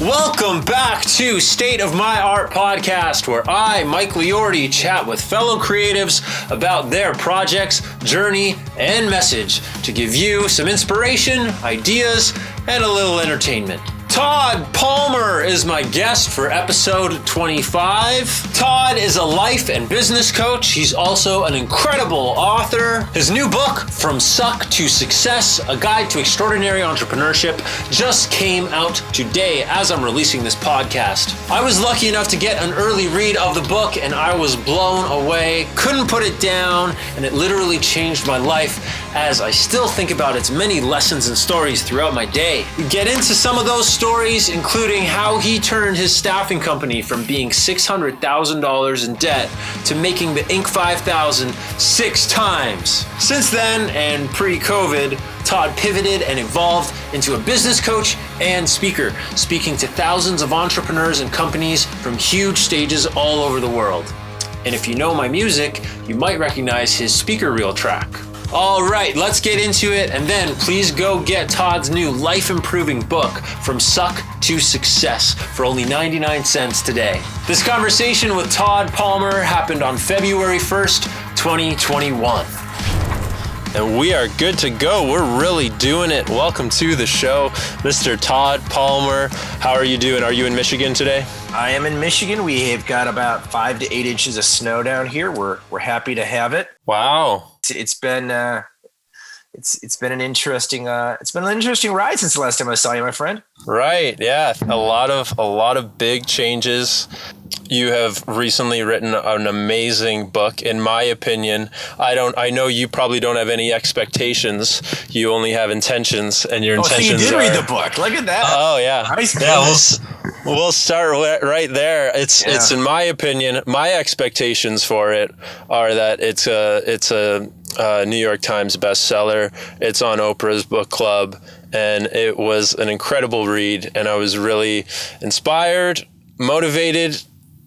Welcome back to State of My Art Podcast, where I, Mike Liordi, chat with fellow creatives about their projects, journey, and message to give you some inspiration, ideas, and a little entertainment. Todd Palmer is my guest for episode 25. Todd is a life and business coach. He's also an incredible author. His new book, From Suck to Success, A Guide to Extraordinary Entrepreneurship, just came out today as I'm releasing this podcast. I was lucky enough to get an early read of the book and I was blown away, couldn't put it down, and it literally changed my life as I still think about its many lessons and stories throughout my day. We get into some of those stories, including how he turned his staffing company from being $600,000 in debt to making the Inc. 5000 6 times. Since then, and pre-COVID, Todd pivoted and evolved into a business coach and speaker, speaking to thousands of entrepreneurs and companies from huge stages all over the world. And if you know my music, you might recognize his speaker reel track. All right, let's get into it, and then please go get Todd's new life-improving book, From Suck to Success, for only 99 cents today. This conversation with Todd Palmer happened on February 1st, 2021. And we are good to go. We're really doing it. Welcome to the show, Mr. Todd Palmer. How are you doing? Are you in Michigan today? I am in Michigan. We have got about 5 to 8 inches of snow down here. We're happy to have it. Wow. It's been an interesting ride since the last time I saw you, my friend. Right. Yeah. A lot of big changes. You have recently written an amazing book, in my opinion. I know you probably don't have any expectations. You only have intentions, and your intentions so you did read the book. Look at that. Oh yeah. Nice. Yeah. We'll start right there. It's in my opinion, my expectations for it are that it's a New York Times bestseller. It's on Oprah's book club, and it was an incredible read. And I was really inspired, motivated,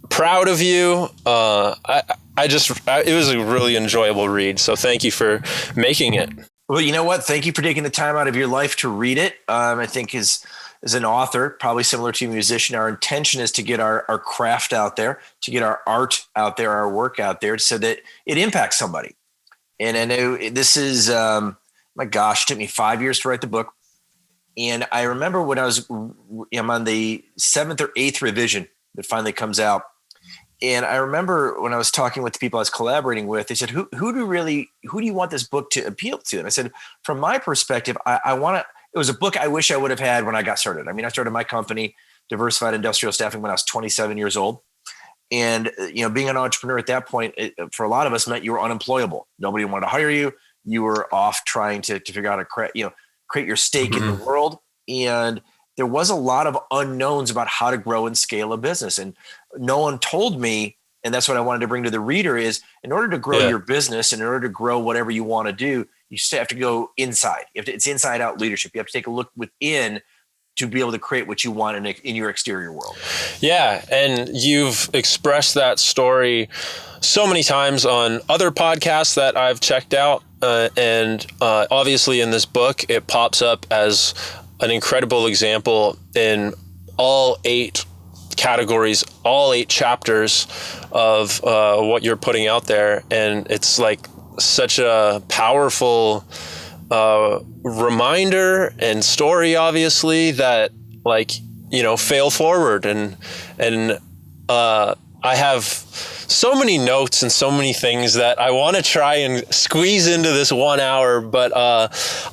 proud of you. It was a really enjoyable read. So thank you for making it. Well, you know what? Thank you for taking the time out of your life to read it. I think as an author, probably similar to a musician, our intention is to get our craft out there, to get our art out there, our work out there, so that it impacts somebody. And I know this is, my gosh, it took me 5 years to write the book. And I remember when I'm on the 7th or 8th revision that finally comes out. And I remember when I was talking with the people I was collaborating with, they said, who do you want this book to appeal to? And I said, from my perspective, it was a book I wish I would have had when I got started. I mean, I started my company, Diversified Staffing, when I was 27 years old. And, being an entrepreneur at that point, for a lot of us meant you were unemployable. Nobody wanted to hire you. You were off trying to figure out how to create your stake in the world. And there was a lot of unknowns about how to grow and scale a business. And no one told me, and that's what I wanted to bring to the reader, is in order to grow your business and in order to grow whatever you want to do, you still have to go inside. It's inside out leadership. You have to take a look within to be able to create what you want in your exterior world. Yeah. And you've expressed that story so many times on other podcasts that I've checked out. And obviously in this book, it pops up as an incredible example in all 8 categories, all 8 chapters of what you're putting out there. And it's like such a powerful reminder and story, obviously, that fail forward. And I have so many notes and so many things that I want to try and squeeze into this 1 hour, but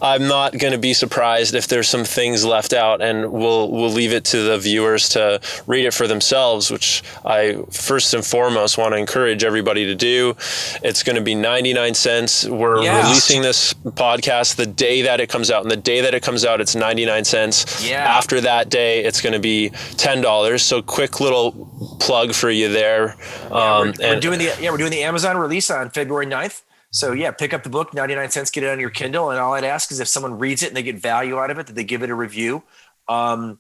I'm not going to be surprised if there's some things left out, and we'll leave it to the viewers to read it for themselves, which I first and foremost want to encourage everybody to do. It's going to be 99 cents. We're releasing this podcast the day that it comes out, and the day that it comes out, it's 99 cents. Yeah. After that day, it's going to be $10. So quick little plug for you there. We're doing the Amazon release on February 9th. So pick up the book, 99 cents, get it on your Kindle. And all I'd ask is if someone reads it and they get value out of it, that they give it a review. Because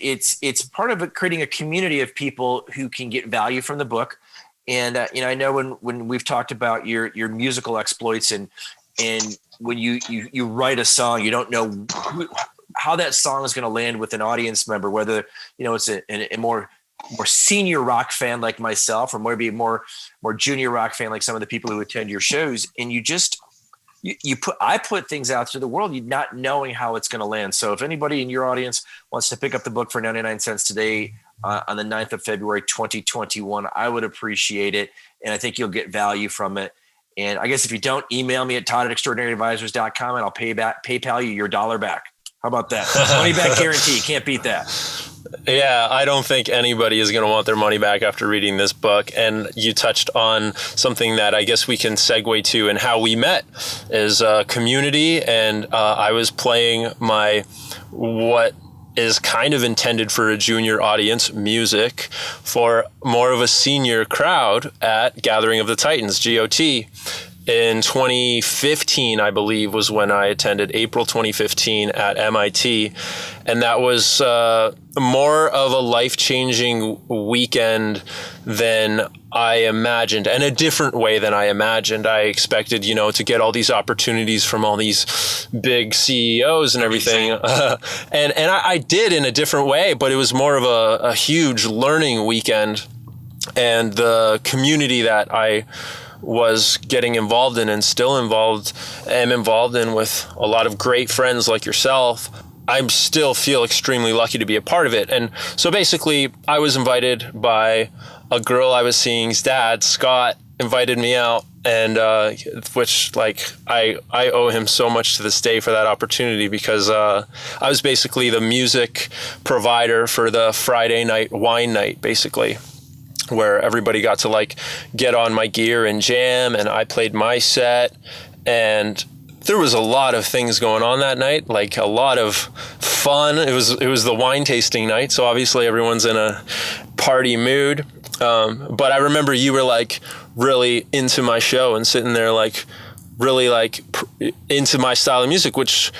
it's part of creating a community of people who can get value from the book. And, I know when we've talked about your musical exploits and when you write a song, you don't know how that song is going to land with an audience member, whether, it's a more senior rock fan like myself, or maybe a more junior rock fan like some of the people who attend your shows. And I put things out to the world, not knowing how it's going to land. So if anybody in your audience wants to pick up the book for 99 cents today, on the 9th of February, 2021, I would appreciate it. And I think you'll get value from it. And I guess if you don't, email me at todd@extraordinaryadvisors.com, and I'll PayPal you your $1 back. How about that? Money back guarantee. Can't beat that. Yeah, I don't think anybody is going to want their money back after reading this book. And you touched on something that I guess we can segue to, and how we met is community. And I was playing what is kind of intended for a junior audience, music, for more of a senior crowd at Gathering of the Titans, GOT. In 2015, I believe, was when I attended, April 2015 at MIT. And that was more of a life-changing weekend than I imagined, and a different way than I imagined. I expected, to get all these opportunities from all these big CEOs and everything. And I did in a different way, but it was more of a huge learning weekend. And the community that I was getting involved in, and still am involved in, with a lot of great friends like yourself, I still feel extremely lucky to be a part of it. And so basically, I was invited by a girl I was seeing's dad, Scott, invited me out, and which, I owe him so much to this day for that opportunity, because I was basically the music provider for the Friday night wine night, basically, where everybody got to get on my gear and jam, and I played my set. And there was a lot of things going on that night, a lot of fun. It was the wine tasting night, so obviously everyone's in a party mood. But I remember you were really into my show and sitting there really into my style of music, which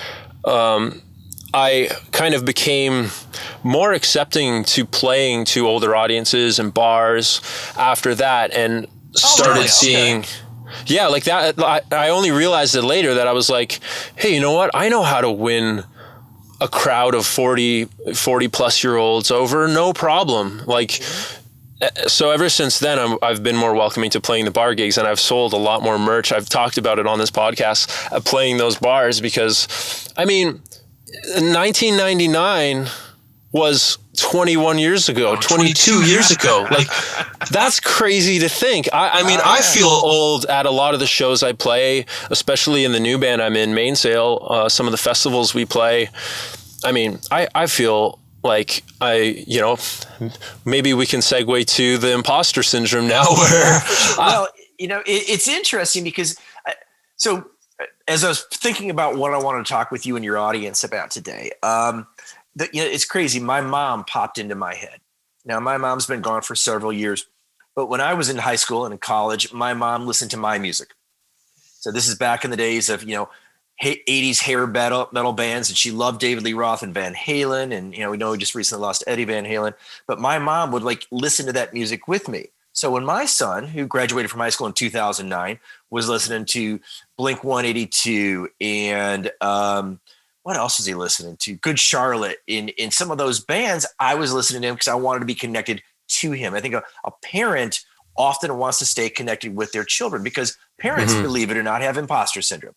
I kind of became more accepting to playing to older audiences and bars after that, and started seeing, that. I only realized it later, that I was like, hey, you know what? I know how to win a crowd of 40 plus year olds over, no problem. So ever since then, I've been more welcoming to playing the bar gigs, and I've sold a lot more merch. I've talked about it on this podcast, playing those bars, because 1999 was 21 years ago, 22 years ago. That's crazy to think. I feel old at a lot of the shows I play, especially in the new band I'm in, Mainsail, some of the festivals we play. I feel like maybe we can segue to the Imposter Syndrome now, where it's interesting because as I was thinking about what I want to talk with you and your audience about today, it's crazy. My mom popped into my head. Now, my mom's been gone for several years, but when I was in high school and in college, my mom listened to my music. So this is back in the days of, 80s hair metal bands, and she loved David Lee Roth and Van Halen. And, we know we just recently lost Eddie Van Halen, but my mom would listen to that music with me. So when my son, who graduated from high school in 2009, was listening to Blink 182 and what else was he listening to? Good Charlotte. In some of those bands, I was listening to him because I wanted to be connected to him. I think a parent often wants to stay connected with their children, because parents, believe it or not, have imposter syndrome.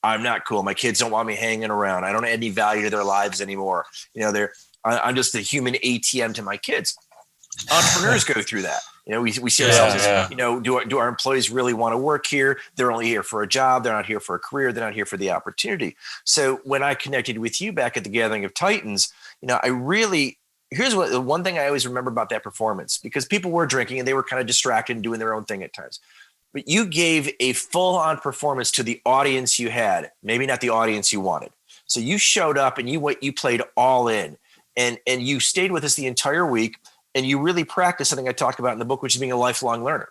I'm not cool. My kids don't want me hanging around. I don't add any value to their lives anymore. I'm just a human ATM to my kids. Entrepreneurs go through that. We see ourselves as, do our employees really want to work here? They're only here for a job. They're not here for a career. They're not here for the opportunity. So when I connected with you back at the Gathering of Titans, here's the one thing I always remember about that performance, because people were drinking and they were kind of distracted and doing their own thing at times. But you gave a full-on performance to the audience you had, maybe not the audience you wanted. So you showed up and you played all in, and you stayed with us the entire week. And you really practice something I talked about in the book, which is being a lifelong learner.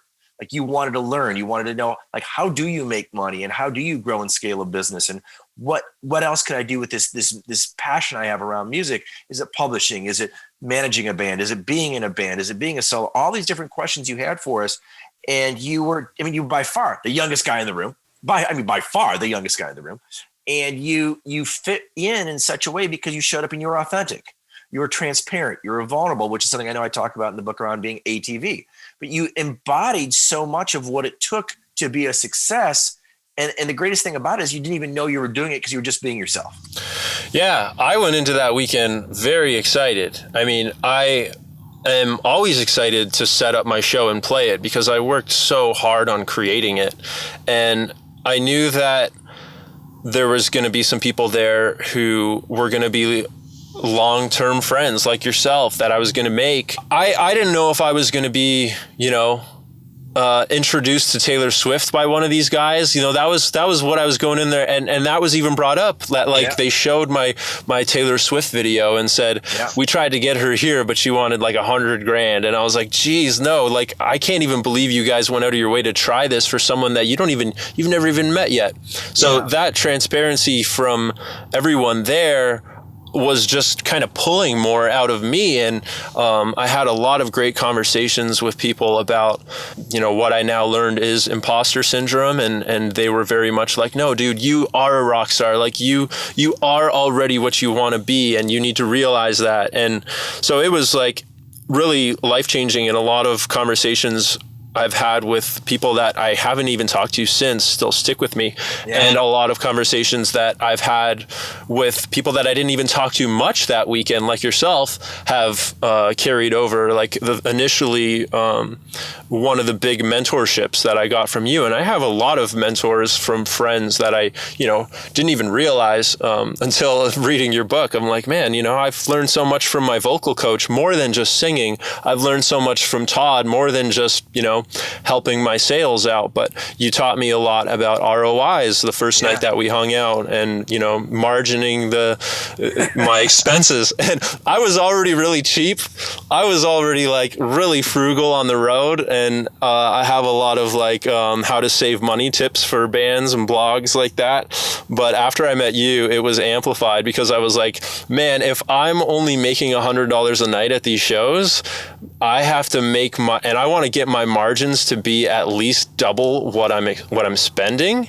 You wanted to learn, you wanted to know, how do you make money, and how do you grow and scale a business, and what else can I do with this passion I have around music? Is it publishing? Is it managing a band? Is it being in a band? Is it being a solo? All these different questions you had for us. And you were by far the youngest guy in the room, by far the youngest guy in the room. and you fit in such a way because you showed up and you were authentic. You were transparent. You were vulnerable, which is something I know I talk about in the book around being ATV. But you embodied so much of what it took to be a success. And the greatest thing about it is you didn't even know you were doing it because you were just being yourself. Yeah, I went into that weekend very excited. I mean, I am always excited to set up my show and play it because I worked so hard on creating it. And I knew that there was going to be some people there who were going to be long-term friends like yourself that I was going to make. I didn't know if I was going to be, introduced to Taylor Swift by one of these guys. That was what I was going in there. And that was even brought up that they showed my Taylor Swift video and said, we tried to get her here, but she wanted like $100,000. And I was like, geez, no, like, I can't even believe you guys went out of your way to try this for someone that you've never even met yet. So that transparency from everyone there was just kind of pulling more out of me. And I had a lot of great conversations with people about, what I now learned is imposter syndrome. And they were very much like, no, dude, you are a rock star. Like you are already what you want to be. And you need to realize that. And so it was like really life-changing, and a lot of conversations I've had with people that I haven't even talked to since still stick with me. And a lot of conversations that I've had with people that I didn't even talk to much that weekend, like yourself, have carried over. Like initially, one of the big mentorships that I got from you, and I have a lot of mentors from friends that I, didn't even realize until reading your book. I'm like, man, I've learned so much from my vocal coach, more than just singing. I've learned so much from Todd, more than just, helping my sales out. But you taught me a lot about ROIs the first night that we hung out, and, margining my expenses. And I was already really cheap. I was already like really frugal on the road. And I have a lot of like how to save money tips for bands and blogs like that. But after I met you, it was amplified because I was like, man, if I'm only making $100 a night at these shows, I have to make and I want to get my margins to be at least double what I'm spending.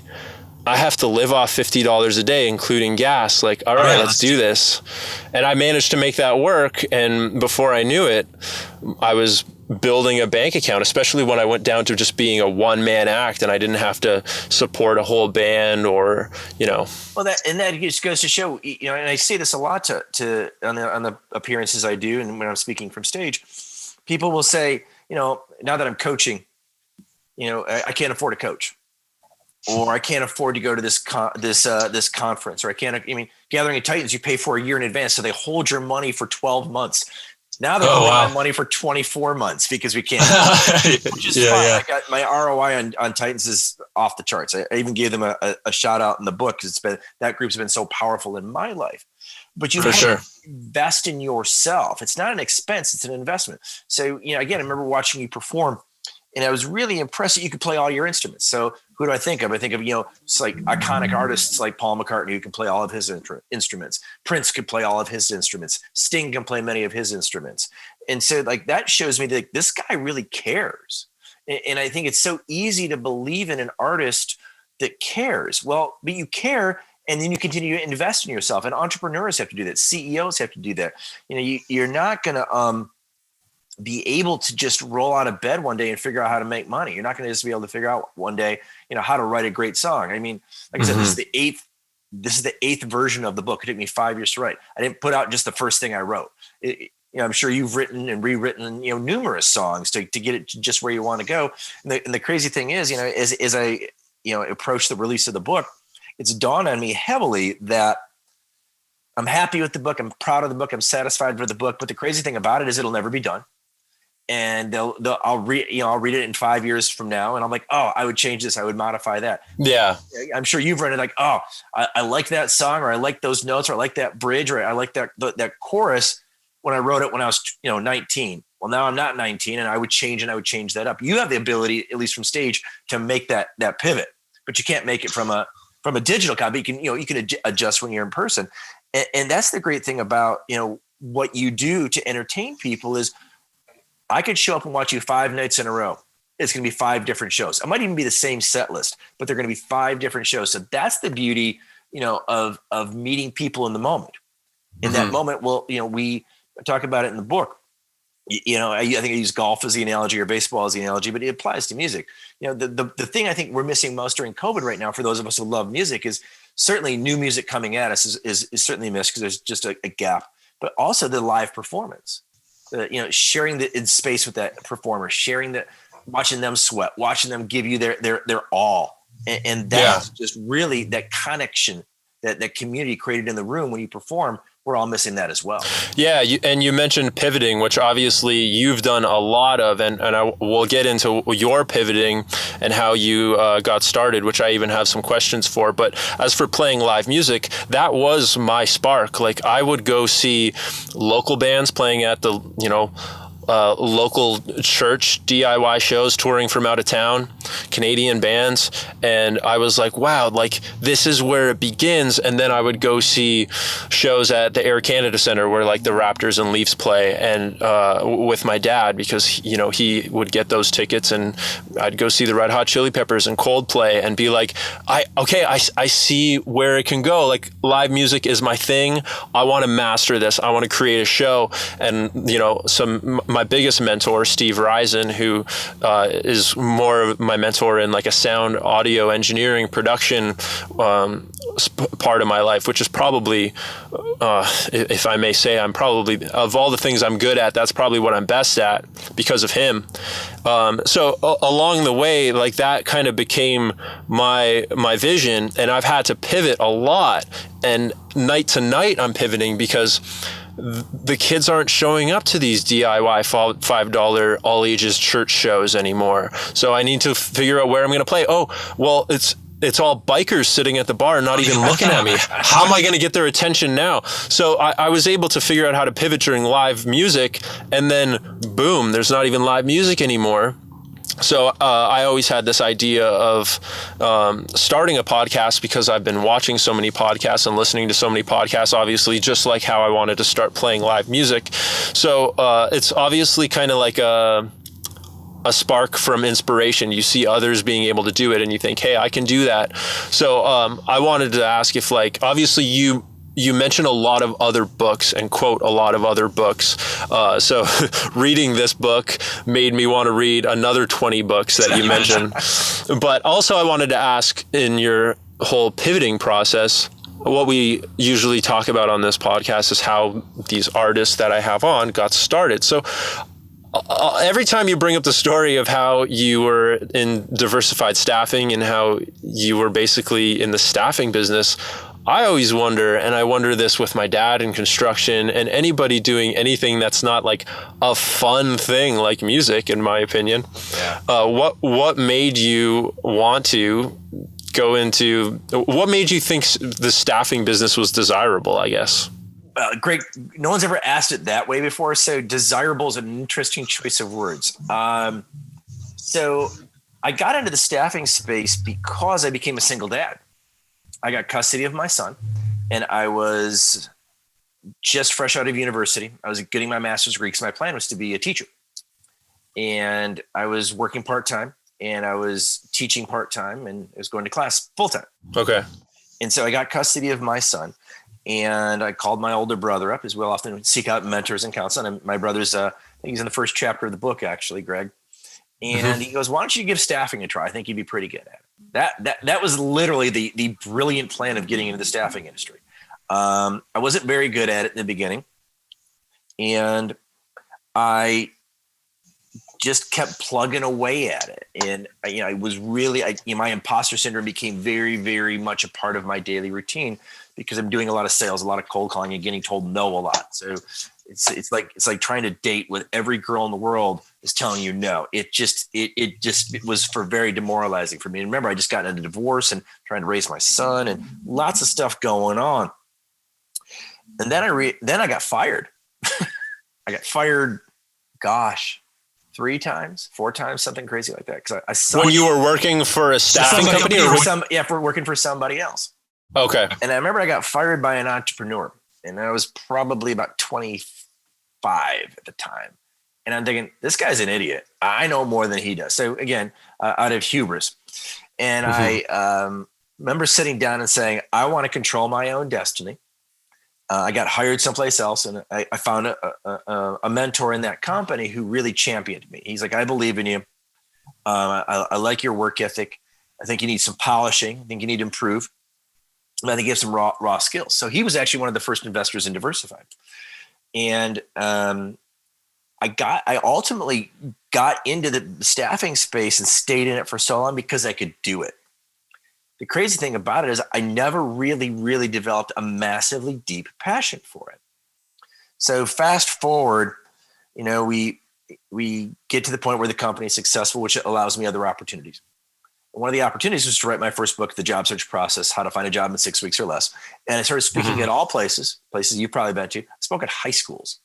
I have to live off $50 a day, including gas. Like, all right, let's do this. And I managed to make that work. And before I knew it, I was building a bank account, especially when I went down to just being a one-man act and I didn't have to support a whole band or, Well, that just goes to show, and I say this a lot to on the appearances I do, and when I'm speaking from stage, people will say, now that I'm coaching, I can't afford a coach, or I can't afford to go to this conference, or Gathering of Titans, you pay for a year in advance. So they hold your money for 12 months. Now they're holding my money for 24 months because we can't, which is fine. I got my ROI on Titans is off the charts. I even gave them a shout out in the book because that group's been so powerful in my life. But you have to invest in yourself. It's not an expense; it's an investment. So, again, I remember watching you perform, and I was really impressed that you could play all your instruments. So, who do I think of? I think of it's like iconic artists like Paul McCartney, who can play all of his instruments. Prince could play all of his instruments. Sting can play many of his instruments. And so, like, that shows me that this guy really cares. And I think it's so easy to believe in an artist that cares. Well, but you care. And then you continue to invest in yourself. And entrepreneurs have to do that. CEOs have to do that. You're not going to be able to just roll out of bed one day and figure out how to make money. You're not going to just be able to figure out one day, how to write a great song. I mean, like I said, this is the eighth version of the book. It took me 5 years to write. I didn't put out just the first thing I wrote. I'm sure you've written and rewritten, numerous songs to get it to just where you want to go. And the crazy thing is, as I, approach the release of the book, it's dawned on me heavily that I'm happy with the book. I'm proud of the book. I'm satisfied with the book. But the crazy thing about it is it'll never be done. And I'll read it in 5 years from now. And I'm like, oh, I would change this. I would modify that. Yeah. I'm sure you've read it like, oh, I like that song, or I like those notes, or I like that bridge, or I like that chorus when I wrote it when I was, 19. Well, now I'm not 19, and I would change that up. You have the ability, at least from stage, to make that pivot, but you can't make it from a digital copy. You can adjust when you're in person. And that's the great thing about, what you do to entertain people is I could show up and watch you 5 nights in a row. It's going to be 5 different shows. It might even be the same set list, but they're going to be 5 different shows. So that's the beauty of meeting people in the moment. In that moment, well, we talk about it in the book. I think I use golf as the analogy or baseball as the analogy, but it applies to music. The thing I think we're missing most during COVID right now, for those of us who love music, is certainly new music coming at us is certainly missed because there's just a gap, but also the live performance, sharing the in space with that performer, watching them sweat, watching them give you their all. And that's just really that connection, that community created in the room when you perform. We're all missing that as well. Yeah, you mentioned pivoting, which obviously you've done a lot of, and we'll get into your pivoting and how you got started, which I even have some questions for. But as for playing live music, that was my spark. Like, I would go see local bands playing at the, local church DIY shows, touring from out of town, Canadian bands. And I was like, wow, like this is where it begins. And then I would go see shows at the Air Canada Centre where like the Raptors and Leafs play, and with my dad, because, he would get those tickets, and I'd go see the Red Hot Chili Peppers and Coldplay and be like, I see where it can go. Like, live music is my thing. I want to master this. I want to create a show. And, my biggest mentor, Steve Risen, who is more of my mentor in like a sound audio engineering production part of my life, which is probably, if I may say, I'm probably, of all the things I'm good at, that's probably what I'm best at because of him. So along the way, like that kind of became my vision, and I've had to pivot a lot. And night to night, I'm pivoting because the kids aren't showing up to these DIY $5 all ages church shows anymore. So I need to figure out where I'm going to play. Oh, well, it's all bikers sitting at the bar, not even looking at me. How am I going to get their attention now? So I was able to figure out how to pivot during live music, and then boom, there's not even live music anymore. So I always had this idea of starting a podcast because I've been watching so many podcasts and listening to so many podcasts, obviously, just like how I wanted to start playing live music. So it's obviously kind of like a spark from inspiration. You see others being able to do it and you think, hey, I can do that. So I wanted to ask if, like, obviously you mention a lot of other books and quote a lot of other books. So reading this book made me want to read another 20 books that you mentioned. But also I wanted to ask, in your whole pivoting process, what we usually talk about on this podcast is how these artists that I have on got started. So every time you bring up the story of how you were in diversified staffing and how you were basically in the staffing business, I always wonder, and I wonder this with my dad in construction and anybody doing anything that's not like a fun thing like music, in my opinion. Yeah. What made you want to go into, what made you think the staffing business was desirable, I guess? Great. No one's ever asked it that way before. So desirable is an interesting choice of words. So I got into the staffing space because I became a single dad. I got custody of my son, and I was just fresh out of university. I was getting my master's degree because my plan was to be a teacher. And I was working part-time, and I was teaching part-time, and I was going to class full-time. Okay. And so I got custody of my son, and I called my older brother up, as we'll often seek out mentors and counsel. And my brother's, I think he's in the first chapter of the book, actually, Greg. And he goes, why don't you give staffing a try? I think you'd be pretty good at it. That was literally the brilliant plan of getting into the staffing industry. I wasn't very good at it in the beginning, and I just kept plugging away at it. And I was really, my imposter syndrome became very, very much a part of my daily routine because I'm doing a lot of sales, a lot of cold calling, and getting told no a lot. So it's like trying to date with every girl in the world is telling you no. It was very demoralizing for me. And remember, I just got into a divorce and trying to raise my son and lots of stuff going on. And then I got fired. I got fired, 3 times, 4 times, something crazy like that. Because I saw when you were working for a staffing company, for working for somebody else. Okay. And I remember I got fired by an entrepreneur, and I was probably about 25 at the time. And I'm thinking, this guy's an idiot. I know more than he does. So again, out of hubris. And I remember sitting down and saying, I want to control my own destiny. I got hired someplace else, and I found a mentor in that company who really championed me. He's like, I believe in you. I like your work ethic. I think you need some polishing. I think you need to improve. And I think you have some raw skills. So he was actually one of the first investors in Diversified. And I ultimately got into the staffing space and stayed in it for so long because I could do it. The crazy thing about it is I never really developed a massively deep passion for it. So fast forward, we get to the point where the company is successful, which allows me other opportunities. One of the opportunities was to write my first book, The Job Search Process, How to Find a Job in 6 weeks or less. And I started speaking at all places you've probably been to. I spoke at high schools.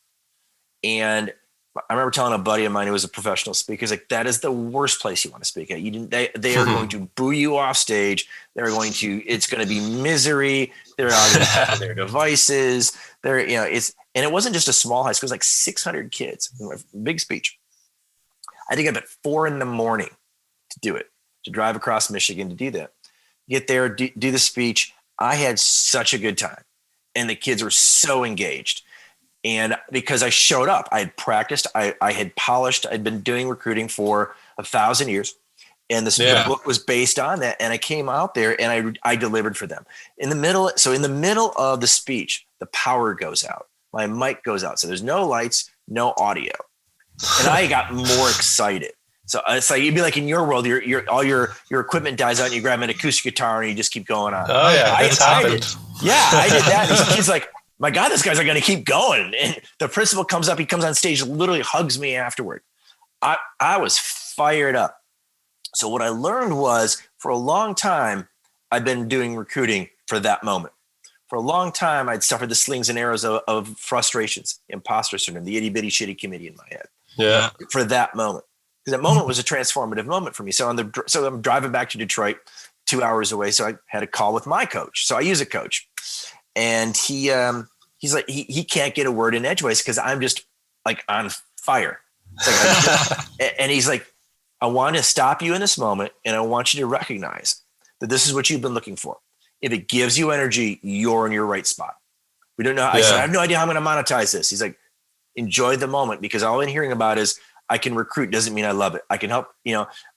And I remember telling a buddy of mine who was a professional speaker, he's like, that is the worst place you want to speak at. They are going to boo you off stage. It's going to be misery. They're all going to have their devices. And it wasn't just a small high school. It was like 600 kids. Big speech. I think up at 4 a.m. to do it, to drive across Michigan to do that. Get there, do the speech. I had such a good time. And the kids were so engaged. And because I showed up, I had practiced, I had polished, I'd been doing recruiting for 1,000 years. And the book was based on that. And I came out there and I delivered for them. In the middle of the speech, the power goes out. My mic goes out. So there's no lights, no audio. And I got more excited. So it's like, you'd be like in your world, all your equipment dies out and you grab an acoustic guitar and you just keep going on. Oh yeah, that's happened. I did that. And he's like, my God, this guy's going to keep going. And the principal comes up, he comes on stage, literally hugs me afterward. I was fired up. So what I learned was, for a long time, I've been doing recruiting for that moment. For a long time, I'd suffered the slings and arrows of frustrations, imposter syndrome, the itty bitty shitty committee in my head. Yeah. For that moment. Because that moment was a transformative moment for me. So I'm driving back to Detroit, 2 hours away. So I had a call with my coach. So I use a coach. And he's like, he can't get a word in edgeways because I'm just like on fire. And he's like, I want to stop you in this moment, and I want you to recognize that this is what you've been looking for. If it gives you energy, you're in your right spot. We don't know. I said, I have no idea how I'm going to monetize this. He's like, enjoy the moment, because all I'm hearing about is I can recruit doesn't mean I love it. I can help,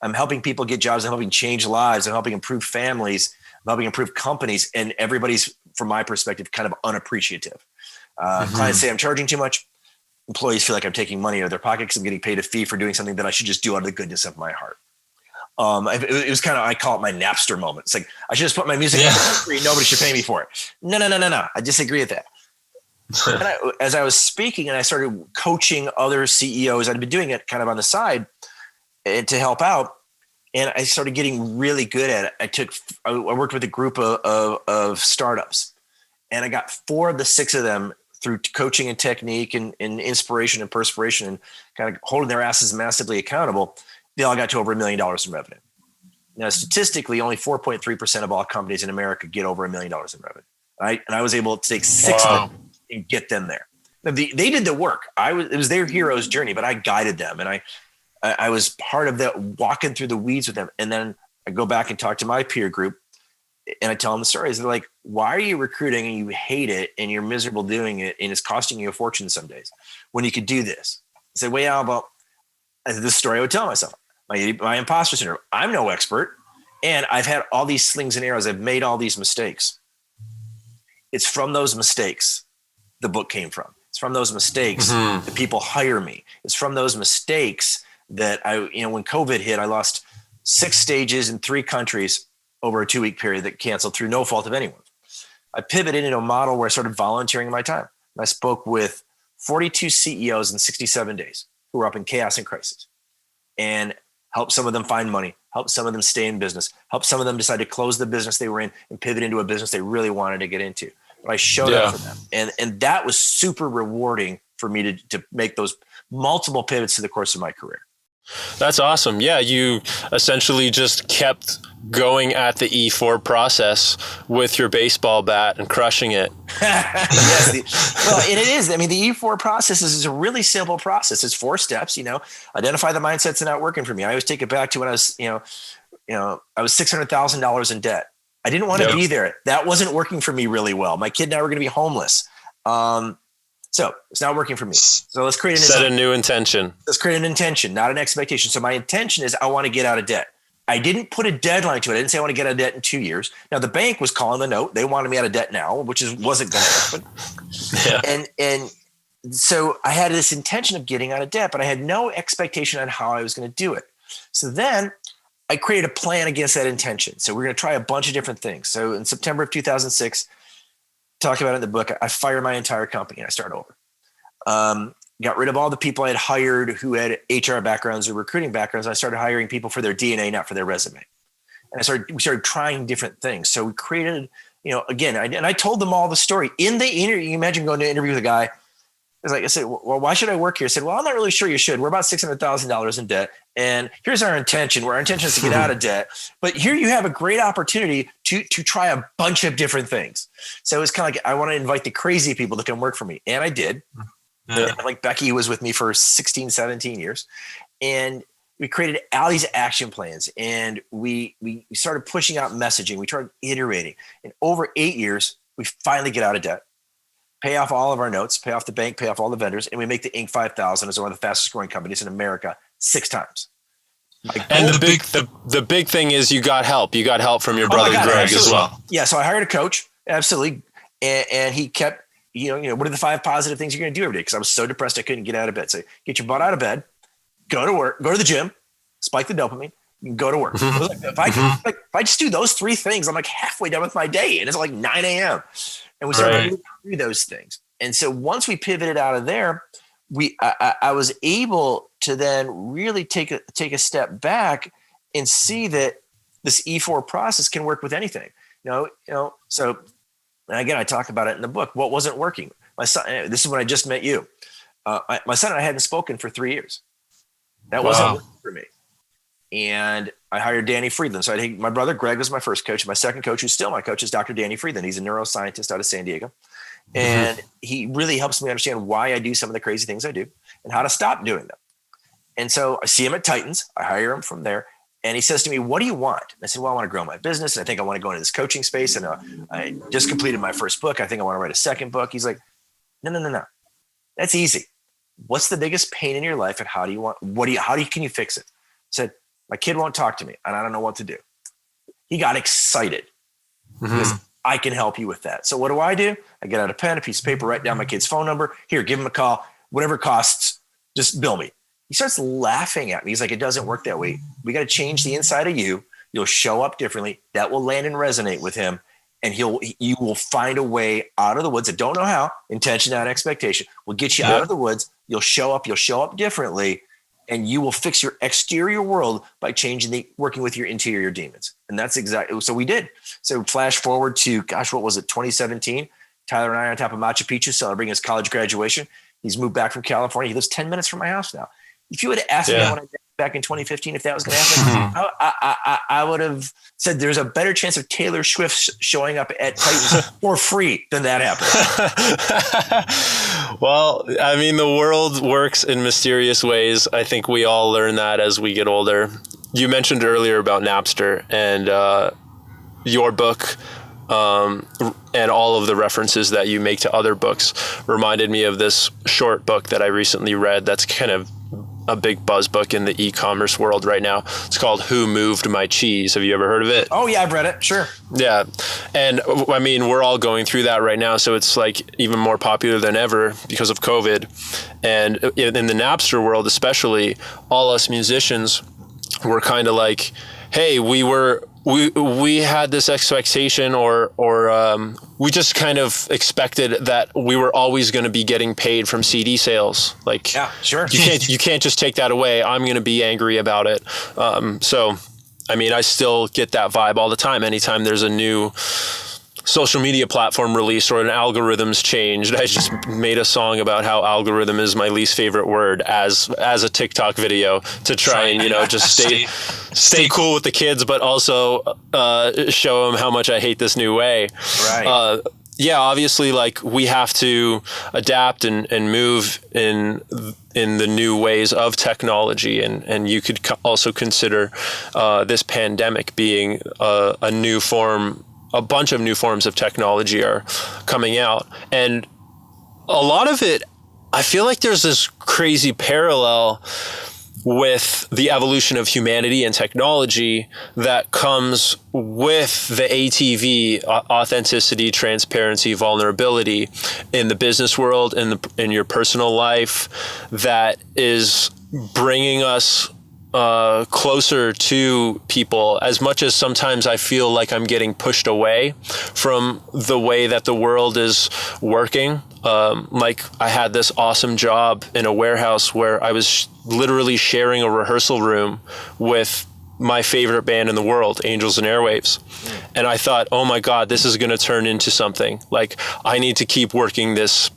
I'm helping people get jobs. I'm helping change lives. I'm helping improve families. I'm helping improve companies. And everybody's, from my perspective, kind of unappreciative. Clients say I'm charging too much. Employees feel like I'm taking money out of their pocket because I'm getting paid a fee for doing something that I should just do out of the goodness of my heart. It was kind of, I call it my Napster moment. It's like, I should just put my music on for free. Nobody should pay me for it. No. I disagree with that. And as I was speaking and I started coaching other CEOs, I'd been doing it kind of on the side to help out. And I started getting really good at it. I worked with a group of startups, and I got 4 of the 6 of them through coaching and technique and inspiration and perspiration and kind of holding their asses massively accountable. They all got to over $1 million in revenue. Now, statistically, only 4.3% of all companies in America get over $1 million in revenue. Right? And I was able to take 6 of them and get them there. Now, they did the work. It was their hero's journey, but I guided them, and I was part of that, walking through the weeds with them. And then I go back and talk to my peer group, and I tell them the stories. They're like, why are you recruiting and you hate it and you're miserable doing it and it's costing you a fortune some days when you could do this? I said, well, about this story I would tell myself, my imposter syndrome. I'm no expert, and I've had all these slings and arrows. I've made all these mistakes. It's from those mistakes the book came from. It's from those mistakes that people hire me. It's from those mistakes that when COVID hit, I lost 6 stages in 3 countries over a 2-week period that canceled through no fault of anyone. I pivoted into a model where I started volunteering my time. I spoke with 42 CEOs in 67 days who were up in chaos and crisis, and helped some of them find money, helped some of them stay in business, helped some of them decide to close the business they were in and pivot into a business they really wanted to get into. But I showed up for them. And that was super rewarding for me to make those multiple pivots to the course of my career. That's awesome. Yeah, you essentially just kept going at the E4 process with your baseball bat and crushing it. Yes. And it is. I mean, the E4 process is a really simple process. It's 4 steps, identify the mindsets that are not working for me. I always take it back to when I was, I was $600,000 in debt. I didn't want to be there. That wasn't working for me really well. My kid and I were going to be homeless. So it's not working for me. So let's create a new intention. Let's create an intention, not an expectation. So my intention is I want to get out of debt. I didn't put a deadline to it. I didn't say I want to get out of debt in 2 years. Now the bank was calling the note. They wanted me out of debt now, which wasn't going to happen. And so I had this intention of getting out of debt, but I had no expectation on how I was going to do it. So then I created a plan against that intention. So we're going to try a bunch of different things. So in September of 2006, talk about it in the book, I fired my entire company and I started over. Got rid of all the people I had hired who had HR backgrounds or recruiting backgrounds. I started hiring people for their DNA, not for their resume. And we started trying different things. So we created, again, I told them all the story in the interview. You imagine going to an interview with a guy. It's like, I said, well, why should I work here? I said, well, I'm not really sure you should. We're about $600,000 in debt. And here's our intention. Our intention is to get out of debt. But here you have a great opportunity to try a bunch of different things. So it's kind of like, I want to invite the crazy people to come work for me. And I did. Yeah. Like Becky was with me for 16, 17 years. And we created all these action plans. And we started pushing out messaging. We started iterating. And over 8 years, we finally get out of debt. Pay off all of our notes, pay off the bank, pay off all the vendors, and we make the Inc. 5000 as one of the fastest growing companies in America 6 times. And the big thing is you got help. You got help from your brother Greg as well. Yeah, so I hired a coach, absolutely, and he kept, what are the 5 positive things you're going to do every day? Because I was so depressed I couldn't get out of bed. So get your butt out of bed, go to work, go to the gym, spike the dopamine, and go to work. If I just do those 3 things, I'm like halfway done with my day, and it's like 9 a.m. And we started moving through those things. And so once we pivoted out of there, I was able to then really take a step back and see that this E4 process can work with anything. So and again, I talk about it in the book. What wasn't working? My son. This is when I just met you. My son and I hadn't spoken for 3 years. That wasn't working for me. And I hired Danny Friedland. So my brother Greg was my first coach. My second coach, who's still my coach, is Dr. Danny Friedland. He's a neuroscientist out of San Diego. And he really helps me understand why I do some of the crazy things I do and how to stop doing them. And so I see him at Titans. I hire him from there. And he says to me, what do you want? And I said, well, I want to grow my business. And I think I want to go into this coaching space. And I just completed my first book. I think I want to write a second book. He's like, no. That's easy. What's the biggest pain in your life? And can you fix it? I said, my kid won't talk to me and I don't know what to do. He got excited because I can help you with that. So what do? I get out a pen, a piece of paper, write down my kid's phone number. Here, give him a call. Whatever it costs, just bill me. He starts laughing at me. He's like, it doesn't work that way. We got to change the inside of you. You'll show up differently. That will land and resonate with him. And you will find a way out of the woods. I don't know how. Intention, not expectation. Will get you out of the woods. You'll show up differently. And you will fix your exterior world by working with your interior demons. And that's exactly, so we did. So flash forward to, what was it? 2017, Tyler and I are on top of Machu Picchu celebrating his college graduation. He's moved back from California. He lives 10 minutes from my house now. If you would have asked me when I did back in 2015, if that was going to happen, I would have said there's a better chance of Taylor Swift showing up at Titans for free than that happened. Well, I mean, the world works in mysterious ways. I think we all learn that as we get older. You mentioned earlier about Napster and your book and all of the references that you make to other books reminded me of this short book that I recently read that's kind of a big buzz book in the e-commerce world right now. It's called Who Moved My Cheese. Have you ever heard of it? Oh yeah, I've read it. Sure. Yeah. And I mean, we're all going through that right now. So it's like even more popular than ever because of COVID. And in the Napster world, especially, all us musicians were kind of like, hey, we had this expectation or we just kind of expected that we were always going to be getting paid from CD sales. Like, yeah, sure. You can't just take that away. I'm going to be angry about it. So, I mean, I still get that vibe all the time. Anytime there's a new social media platform released or an algorithm's changed. I just made a song about how algorithm is my least favorite word as a TikTok video to try and, just stay cool with the kids, but also show them how much I hate this new way. Right. Yeah, obviously, like we have to adapt and move in the new ways of technology, and you could also consider this pandemic being a new form a bunch of new forms of technology are coming out. And a lot of it, I feel like there's this crazy parallel with the evolution of humanity and technology that comes with the ATV, authenticity, transparency, vulnerability, in the business world, in your personal life, that is bringing us closer to people, as much as sometimes I feel like I'm getting pushed away from the way that the world is working. Like, I had this awesome job in a warehouse where I was literally sharing a rehearsal room with my favorite band in the world, Angels and Airwaves. And I thought, oh my God, this is going to turn into something. Like, I need to keep working this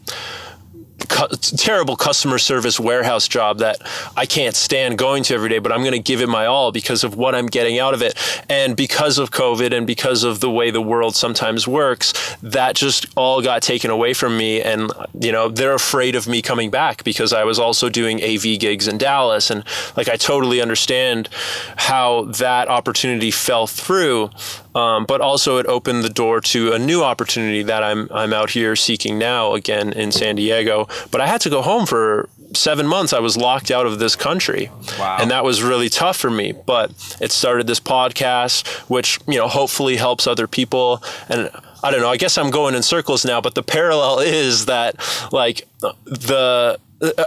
terrible customer service warehouse job that I can't stand going to every day, but I'm going to give it my all because of what I'm getting out of it. And because of COVID and because of the way the world sometimes works, that just all got taken away from me. And, you know, they're afraid of me coming back because I was also doing AV gigs in Dallas. And like, I totally understand how that opportunity fell through. But also it opened the door to a new opportunity that I'm out here seeking now, again in San Diego. But I had to go home for 7 months. I was locked out of this country. Wow. And that was really tough for me. But it started this podcast, which, you know, hopefully helps other people. And I don't know, I guess I'm going in circles now, but the parallel is that, like,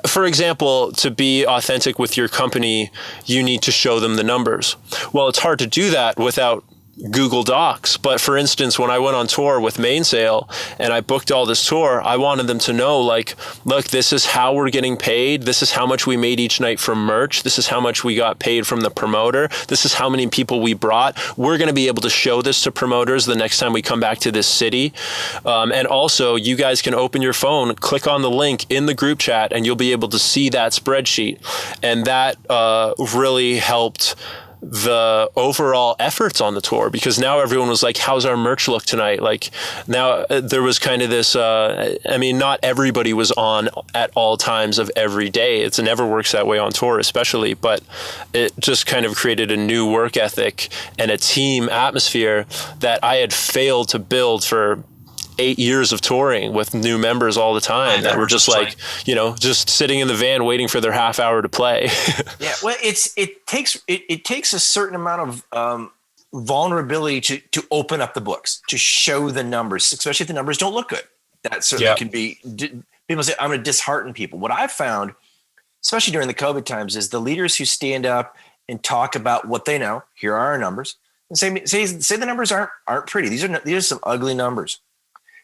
for example, to be authentic with your company, you need to show them the numbers. Well, it's hard to do that without Google Docs. But for instance, when I went on tour with Mainsail and I booked all this tour, I wanted them to know, like, look, this is how we're getting paid. This is how much we made each night from merch. This is how much we got paid from the promoter. This is how many people we brought. We're going to be able to show this to promoters the next time we come back to this city. And also, you guys can open your phone, click on the link in the group chat, and you'll be able to see that spreadsheet. And that really helped the overall efforts on the tour, because now everyone was like, how's our merch look tonight? Like, now there was kind of this, I mean, not everybody was on at all times of every day. It never works that way on tour, especially, but it just kind of created a new work ethic and a team atmosphere that I had failed to build for 8 years of touring with new members all the time that were just like, you know, just sitting in the van waiting for their half hour to play. Yeah, well, it takes a certain amount of vulnerability to open up the books, to show the numbers, especially if the numbers don't look good. That certainly can be. People say, I'm going to dishearten people. What I've found, especially during the COVID times, is the leaders who stand up and talk about what they know. Here are our numbers, and say the numbers aren't pretty. These are some ugly numbers.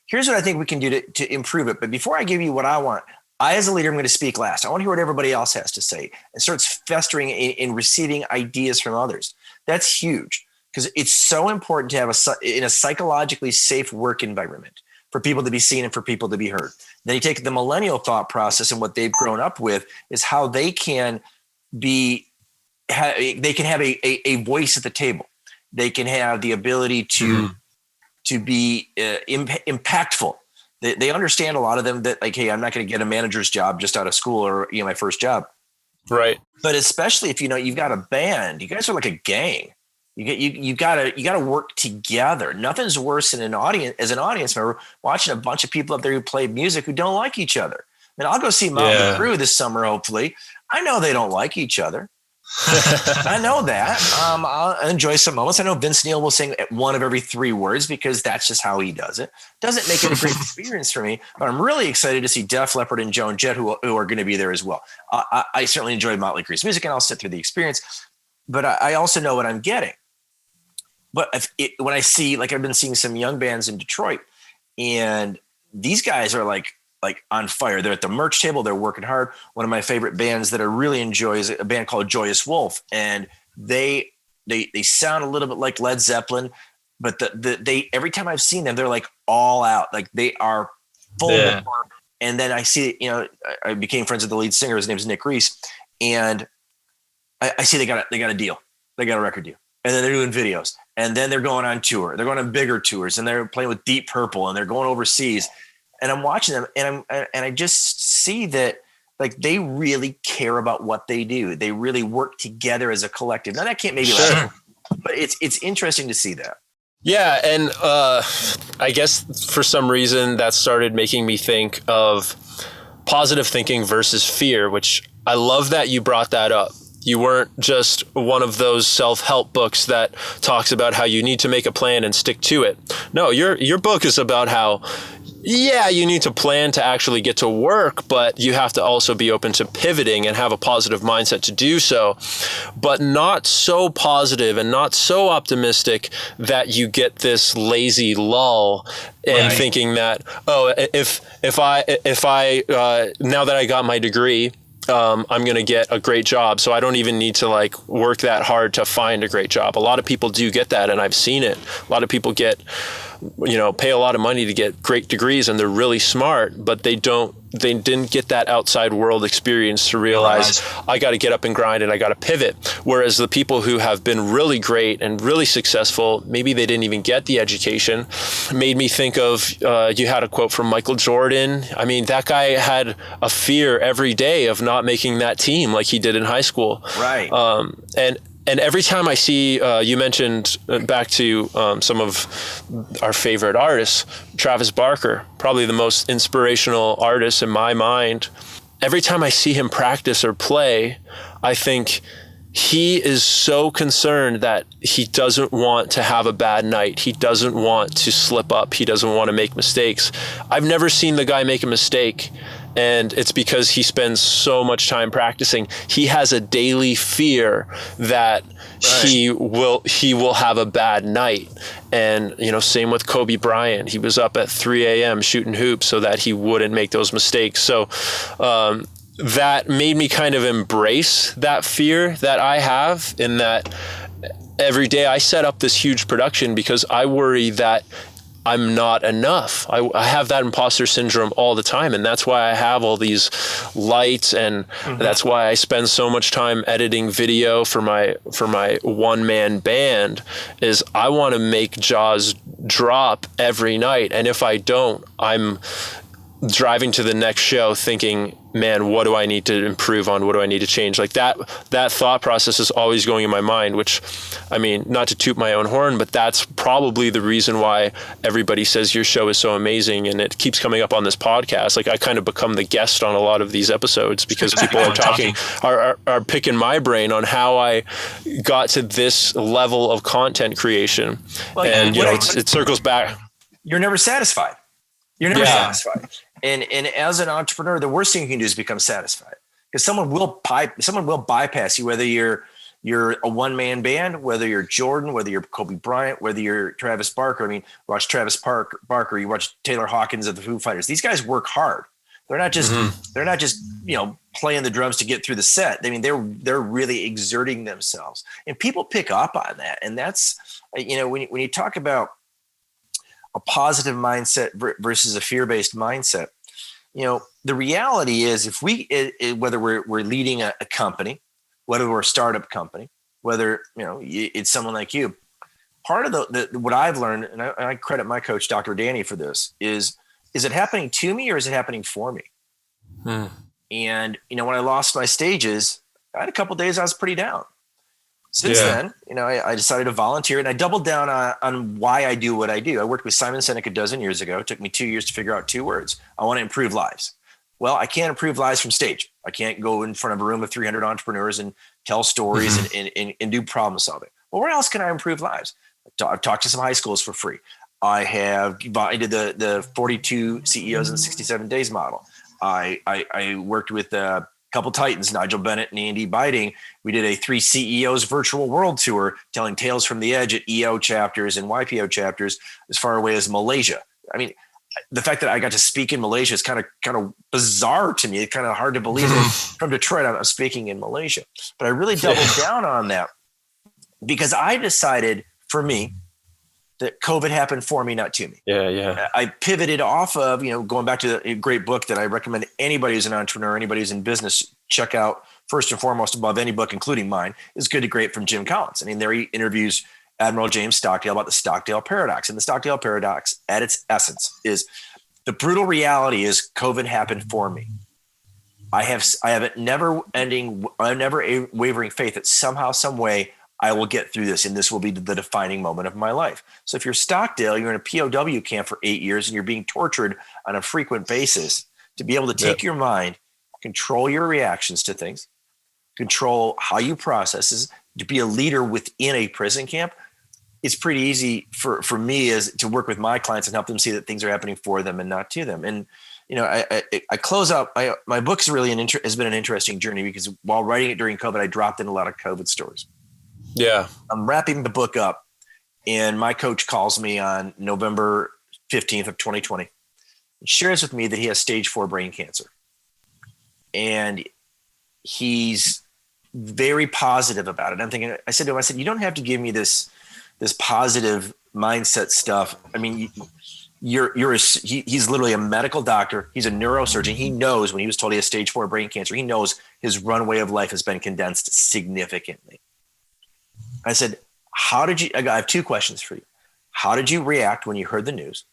Here's what I think we can do to improve it. But before I give you what I want, I, as a leader, I'm going to speak last. I want to hear what everybody else has to say, and starts festering in receiving ideas from others. That's huge, because it's so important to have in a psychologically safe work environment for people to be seen and for people to be heard. Then you take the millennial thought process, and what they've grown up with is how they can have a voice at the table. They can have the ability to be impactful. They understand, a lot of them, that, like, hey, I'm not going to get a manager's job just out of school, or, you know, my first job. Right. But especially if, you know, you've got a band, you guys are like a gang. You gotta work together. Nothing's worse than an audience member watching a bunch of people up there who play music who don't like each other. I mean, I'll go see Motley Crue this summer, hopefully. I know they don't like each other. I know that. I'll enjoy some moments. I know Vince Neil will sing one of every 3 words, because that's just how he does it. Doesn't make it a great experience for me, but I'm really excited to see Def Leppard and Joan Jett, who are going to be there as well. I certainly enjoy Motley Crue's music, and I'll sit through the experience, but I also know what I'm getting. But when I see, like, I've been seeing some young bands in Detroit, and these guys are like on fire. They're at the merch table. They're working hard. One of my favorite bands that I really enjoy is a band called Joyous Wolf. And they sound a little bit like Led Zeppelin, but they every time I've seen them, they're like all out. Like, they are full. Yeah. And then I see, you know, I became friends with the lead singer. His name is Nick Reese. And I see they got a deal. They got a record deal. And then they're doing videos. And then they're going on tour. They're going on bigger tours. And they're playing with Deep Purple. And they're going overseas. And I'm watching them, and I just see that, like, they really care about what they do. They really work together as a collective. Now, that can't maybe last, but it's interesting to see that. Yeah. And I guess for some reason that started making me think of positive thinking versus fear, which I love that you brought that up. You weren't just one of those self-help books that talks about how you need to make a plan and stick to it. No, your book is about how, yeah, you need to plan to actually get to work, but you have to also be open to pivoting and have a positive mindset to do so, but not so positive and not so optimistic that you get this lazy lull and thinking that, oh, if I now that I got my degree, I'm going to get a great job. So I don't even need to like work that hard to find a great job. A lot of people do get that. And I've seen it. A lot of people get, pay a lot of money to get great degrees and they're really smart, but they didn't get that outside world experience to realize I got to get up and grind and I got to pivot. Whereas the people who have been really great and really successful, maybe they didn't even get the education. Made me think of, you had a quote from Michael Jordan. I mean, that guy had a fear every day of not making that team like he did in high school. Right. And every time I see, you mentioned back to some of our favorite artists, Travis Barker, probably the most inspirational artist in my mind. Every time I see him practice or play, I think he is so concerned that he doesn't want to have a bad night. He doesn't want to slip up. He doesn't want to make mistakes. I've never seen the guy make a mistake. And it's because he spends so much time practicing. He has a daily fear that he will have a bad night. And, same with Kobe Bryant. He was up at 3 a.m. shooting hoops so that he wouldn't make those mistakes. So that made me kind of embrace that fear that I have, in that every day I set up this huge production because I worry that I'm not enough. I have that imposter syndrome all the time. And that's why I have all these lights. And that's why I spend so much time editing video for my one-man band, is I want to make Jaws drop every night. And if I don't, I'm driving to the next show thinking, man, what do I need to improve on? What do I need to change? Like that thought process is always going in my mind, which, I mean, not to toot my own horn, but that's probably the reason why everybody says your show is so amazing. And it keeps coming up on this podcast. Like I kind of become the guest on a lot of these episodes because people are talking, are picking my brain on how I got to this level of content creation. Well, and, it circles back. You're never satisfied. You're never satisfied. And as an entrepreneur, the worst thing you can do is become satisfied, because someone will bypass you, whether you're a one-man band, whether you're Jordan, whether you're Kobe Bryant, whether you're Travis Barker. I mean, watch Travis Barker, you watch Taylor Hawkins of the Foo Fighters. These guys work hard. They're not just playing the drums to get through the set. I mean, they're really exerting themselves, and people pick up on that. And that's, when you talk about a positive mindset versus a fear-based mindset, the reality is, if whether we're leading a company, whether we're a startup company, whether it's someone like you, part of what I've learned, and I credit my coach, Dr. Danny, for this, is it happening to me or is it happening for me? And when I lost my stages, I had a couple of days I was pretty down. Since then, I decided to volunteer, and I doubled down on why I do what I do. I worked with Simon Sinek a dozen years ago. It took me 2 years to figure out 2 words. I want to improve lives. Well, I can't improve lives from stage. I can't go in front of a room of 300 entrepreneurs and tell stories and do problem solving. Well, where else can I improve lives? I've talked to some high schools for free. I did the 42 CEOs in 67 days model. I worked with couple titans, Nigel Bennett and Andy Biding. We did a 3 CEOs virtual world tour, telling tales from the edge at EO chapters and YPO chapters as far away as Malaysia. I mean, the fact that I got to speak in Malaysia is kind of bizarre to me. It's kind of hard to believe that from Detroit, I'm speaking in Malaysia. But I really doubled down on that because I decided, for me, that COVID happened for me, not to me. Yeah. I pivoted off of, going back to a great book that I recommend anybody who's an entrepreneur, anybody who's in business, check out first and foremost above any book, including mine, is Good to Great from Jim Collins. I mean, there he interviews Admiral James Stockdale about the Stockdale paradox. And the Stockdale paradox at its essence is the brutal reality is COVID happened for me. I have a never wavering faith that somehow, some way, I will get through this, and this will be the defining moment of my life. So if you're Stockdale, you're in a POW camp for 8 years and you're being tortured on a frequent basis, to be able to take your mind, control your reactions to things, control how you process this, to be a leader within a prison camp, it's pretty easy for me as to work with my clients and help them see that things are happening for them and not to them. And, I close out my book's really has been an interesting journey, because while writing it during COVID, I dropped in a lot of COVID stories. Yeah. I'm wrapping the book up, and my coach calls me on November 15th of 2020 and shares with me that he has stage 4 brain cancer. And he's very positive about it. I'm thinking, I said to him, you don't have to give me this positive mindset stuff. I mean, he's literally a medical doctor. He's a neurosurgeon. He knows when he was told he has stage 4 brain cancer, he knows his runway of life has been condensed significantly. I said, I have 2 questions for you. How did you react when you heard the news?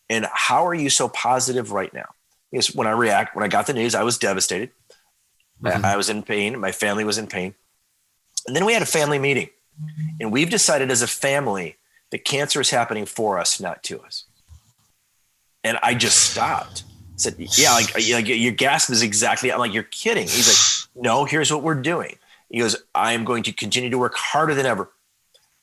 And how are you so positive right now? Because when I got the news, I was devastated. Mm-hmm. I was in pain. My family was in pain. And then we had a family meeting, and we've decided as a family that cancer is happening for us, not to us. And I just stopped. I said, yeah, like your gasp is exactly, I'm like, you're kidding. He's like, no, here's what we're doing. He goes, I'm going to continue to work harder than ever.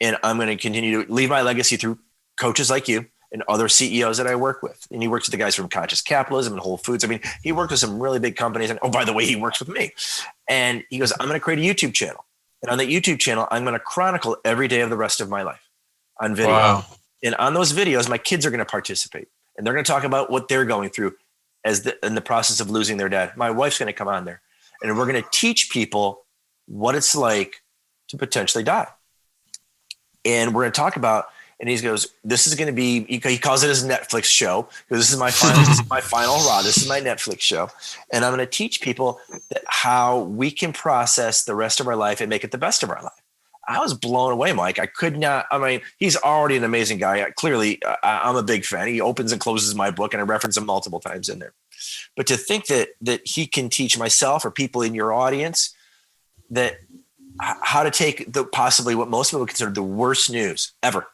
And I'm going to continue to leave my legacy through coaches like you and other CEOs that I work with. And he works with the guys from Conscious Capitalism and Whole Foods. I mean, he worked with some really big companies. And by the way, he works with me. And he goes, I'm going to create a YouTube channel. And on that YouTube channel, I'm going to chronicle every day of the rest of my life on video. Wow. And on those videos, my kids are going to participate. And they're going to talk about what they're going through in the process of losing their dad. My wife's going to come on there. And we're going to teach people what it's like to potentially die. And we're going to talk about, and he goes, this is going to be, he calls it his Netflix show. This is my final raw. This is my Netflix show. And I'm going to teach people how we can process the rest of our life and make it the best of our life. I was blown away, Mike. I could not, he's already an amazing guy. Clearly, I'm a big fan. He opens and closes my book, and I reference him multiple times in there. But to think that he can teach myself or people in your audience that how to take possibly what most people consider the worst news ever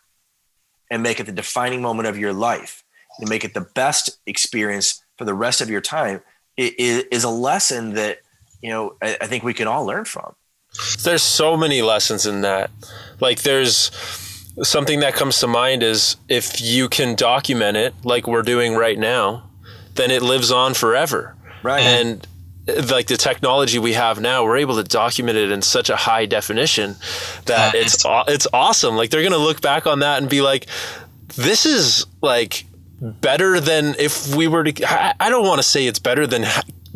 and make it the defining moment of your life and make it the best experience for the rest of your time is a lesson that, I think we can all learn from. There's so many lessons in that. Like, there's something that comes to mind is if you can document it like we're doing right now, then it lives on forever. Right. And like the technology we have now, we're able to document it in such a high definition that it's awesome. Like, they're going to look back on that and be like, this is like better than if we were to, I don't want to say it's better than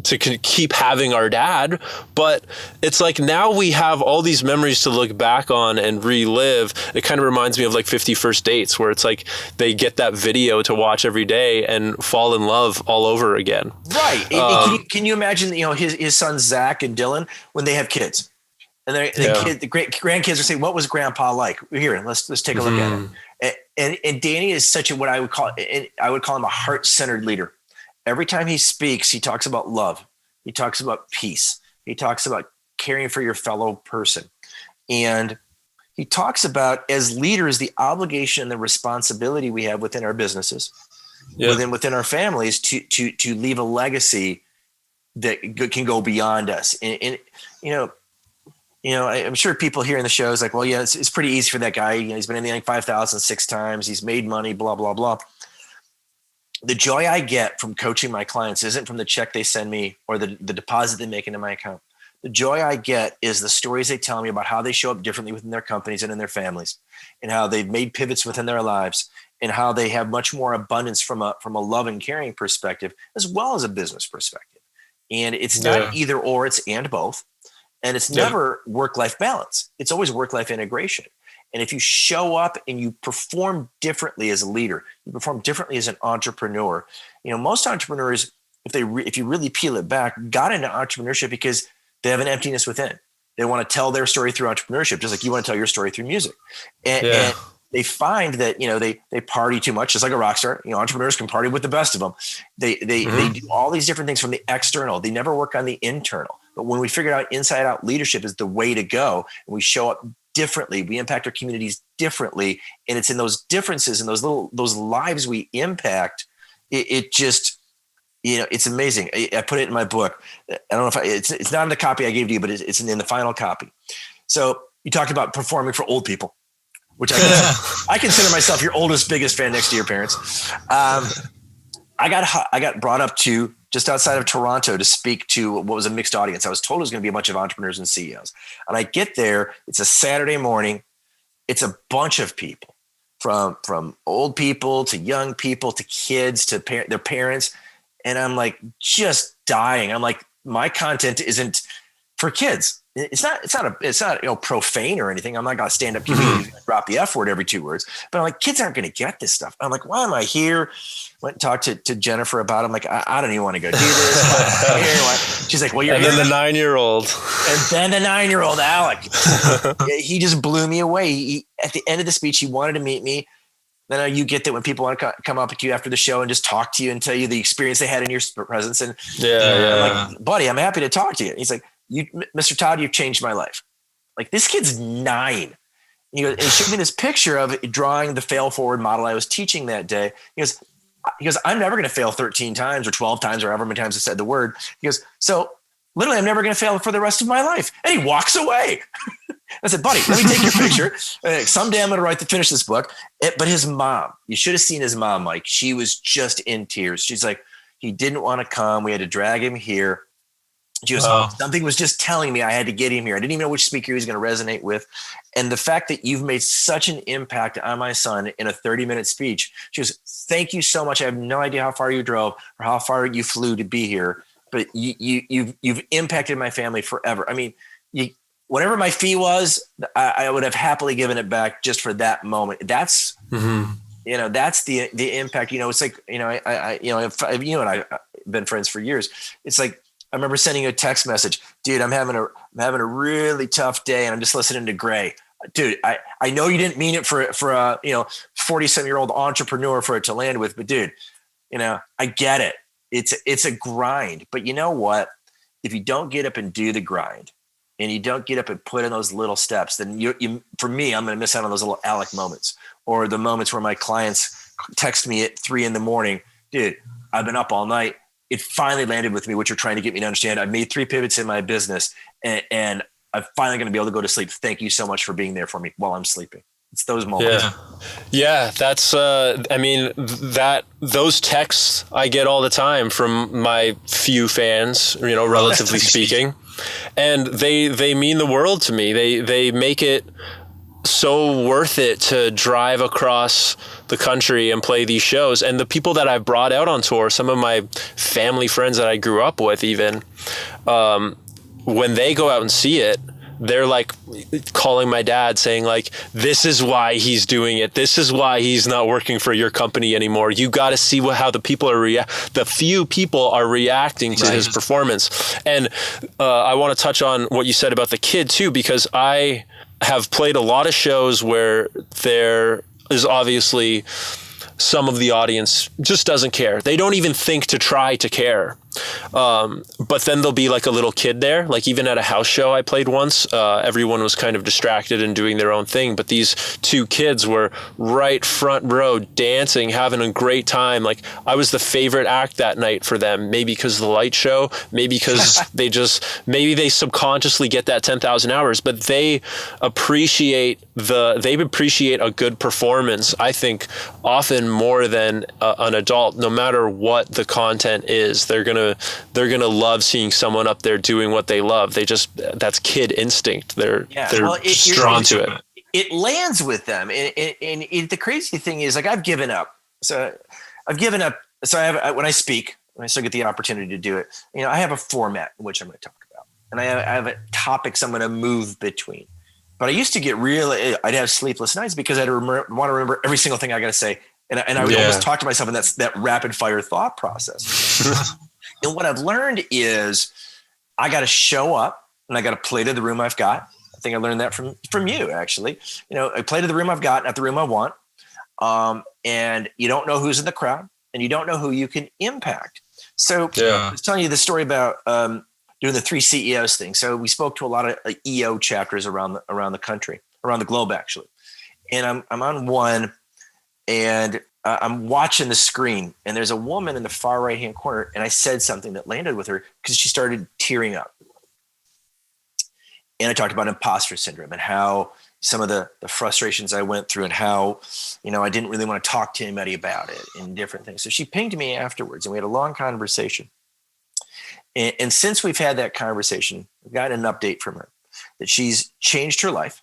to keep having our dad, but it's like now we have all these memories to look back on and relive. It kind of reminds me of like 50 First Dates, where it's like they get that video to watch every day and fall in love all over again. Right. Can you imagine, his sons, Zach and Dylan, when they have kids and the grandkids are saying, what was grandpa like? Here, let's take a look at him. And Danny is such what I would call him a heart-centered leader. Every time he speaks, he talks about love. He talks about peace. He talks about caring for your fellow person. And he talks about, as leaders, the obligation and the responsibility we have within our businesses, within our families to leave a legacy that can go beyond us. And I'm sure people here in the show is like, well, yeah, it's pretty easy for that guy. He's been in the 5,000 6 times. He's made money, blah, blah, blah. The joy I get from coaching my clients isn't from the check they send me or the deposit they make into my account. The joy I get is the stories they tell me about how they show up differently within their companies and in their families, and how they've made pivots within their lives, and how they have much more abundance from a love and caring perspective, as well as a business perspective. And it's not either or, it's and both. And it's never work-life balance. It's always work-life integration. And if you show up and you perform differently as a leader, you perform differently as an entrepreneur. Most entrepreneurs, if you really peel it back, got into entrepreneurship because they have an emptiness within. They want to tell their story through entrepreneurship, just like you want to tell your story through music. And they find that they party too much, just like a rock star. Entrepreneurs can party with the best of them. They do all these different things from the external. They never work on the internal. But when we figured out inside out leadership is the way to go, and we show up differently. We impact our communities differently. And it's in those differences and those lives we impact. It just, it's amazing. I put it in my book. I don't know if it's not in the copy I gave to you, but it's in the final copy. So you talked about performing for old people, which I consider myself your oldest, biggest fan next to your parents. I got brought up to just outside of Toronto to speak to what was a mixed audience. I was told it was going to be a bunch of entrepreneurs and CEOs. And I get there, it's a Saturday morning. It's a bunch of people from old people to young people to kids to their parents. And I'm like just dying. I'm like, my content isn't for kids. It's not profane or anything. I'm not going to stand up comedian and drop the F word every 2 words, but I'm like, kids aren't going to get this stuff. I'm like, why am I here? Went and talked to Jennifer about it. I'm like, I don't even want to go do this. She's like, well, you're and here. Then the 9-year-old. And then the 9-year-old Alec, he just blew me away. At the end of the speech, he wanted to meet me. Then you get that when people want to come up to you after the show and just talk to you and tell you the experience they had in your presence. And I'm like, buddy, I'm happy to talk to you. And he's like, Mr. Todd, you've changed my life. Like, this kid's 9. He showed me this picture of drawing the fail forward model I was teaching that day. He goes, I'm never going to fail 13 times or 12 times or however many times I said the word. He goes, so literally I'm never going to fail for the rest of my life. And he walks away. I said, buddy, let me take your picture. Someday I'm going to finish this book. But his mom, you should have seen his mom, Mike. She was just in tears. She's like, he didn't want to come. We had to drag him here. She goes, something was just telling me I had to get him here. I didn't even know which speaker he was going to resonate with. And the fact that you've made such an impact on my son in a 30-minute speech, she goes, thank you so much. I have no idea how far you drove or how far you flew to be here, but you've impacted my family forever. I mean, whatever my fee was, I would have happily given it back just for that moment. That's, that's the impact. It's like, if you and I have been friends for years. It's like, I remember sending you a text message, dude, I'm having a really tough day and I'm just listening to Gray. Dude, I know you didn't mean it for a 47-year-old entrepreneur for it to land with, but dude, I get it. It's a grind, but you know what? If you don't get up and do the grind and you don't get up and put in those little steps, then for me, I'm going to miss out on those little Alec moments or the moments where my clients text me at 3 a.m. Dude, I've been up all night. It finally landed with me, what you're trying to get me to understand. I've made 3 pivots in my business and I'm finally going to be able to go to sleep. Thank you so much for being there for me while I'm sleeping. It's those moments. Yeah. That's, those texts I get all the time from my few fans, relatively speaking, and they mean the world to me. They make it so worth it to drive across the country and play these shows. And the people that I've brought out on tour, some of my family friends that I grew up with, even when they go out and see it, they're like calling my dad saying like, this is why he's doing it. This is why he's not working for your company anymore. You got to see how the people the few people are reacting to his performance. And I want to touch on what you said about the kid too, because I have played a lot of shows where there is obviously some of the audience just doesn't care. They don't even think to try to care. But then there'll be like a little kid there. Like even at a house show I played once, everyone was kind of distracted and doing their own thing. But these 2 kids were right front row dancing, having a great time. Like I was the favorite act that night for them. Maybe because of the light show, maybe because maybe they subconsciously get that 10,000 hours, but they appreciate a good performance, I think, often more than an adult. No matter what the content is, they're gonna love seeing someone up there doing what they love. That's kid instinct. They're drawn to it. It lands with them, and the crazy thing is, like, I've given up. So when I speak, when I still get the opportunity to do it, I have a format in which I'm going to talk about, and I have topics I'm going to move between. But I used to get I'd have sleepless nights because I'd want to remember every single thing I got to say. And I would always talk to myself in that rapid fire thought process. And what I've learned is I got to show up and I got to play to the room I've got. I think I learned that from you, actually. I play to the room I've got, not the room I want. And you don't know who's in the crowd and you don't know who you can impact. So I was telling you the story about doing the 3 CEOs thing. So we spoke to a lot of EO chapters around the country. around the globe, actually. And I'm on one, and I'm watching the screen, and there's a woman in the far right-hand corner, and I said something that landed with her because she started tearing up. And I talked about imposter syndrome and how some of the frustrations I went through and how, I didn't really want to talk to anybody about it and different things. So she pinged me afterwards, and we had a long conversation. And since we've had that conversation, I've gotten an update from her that she's changed her life.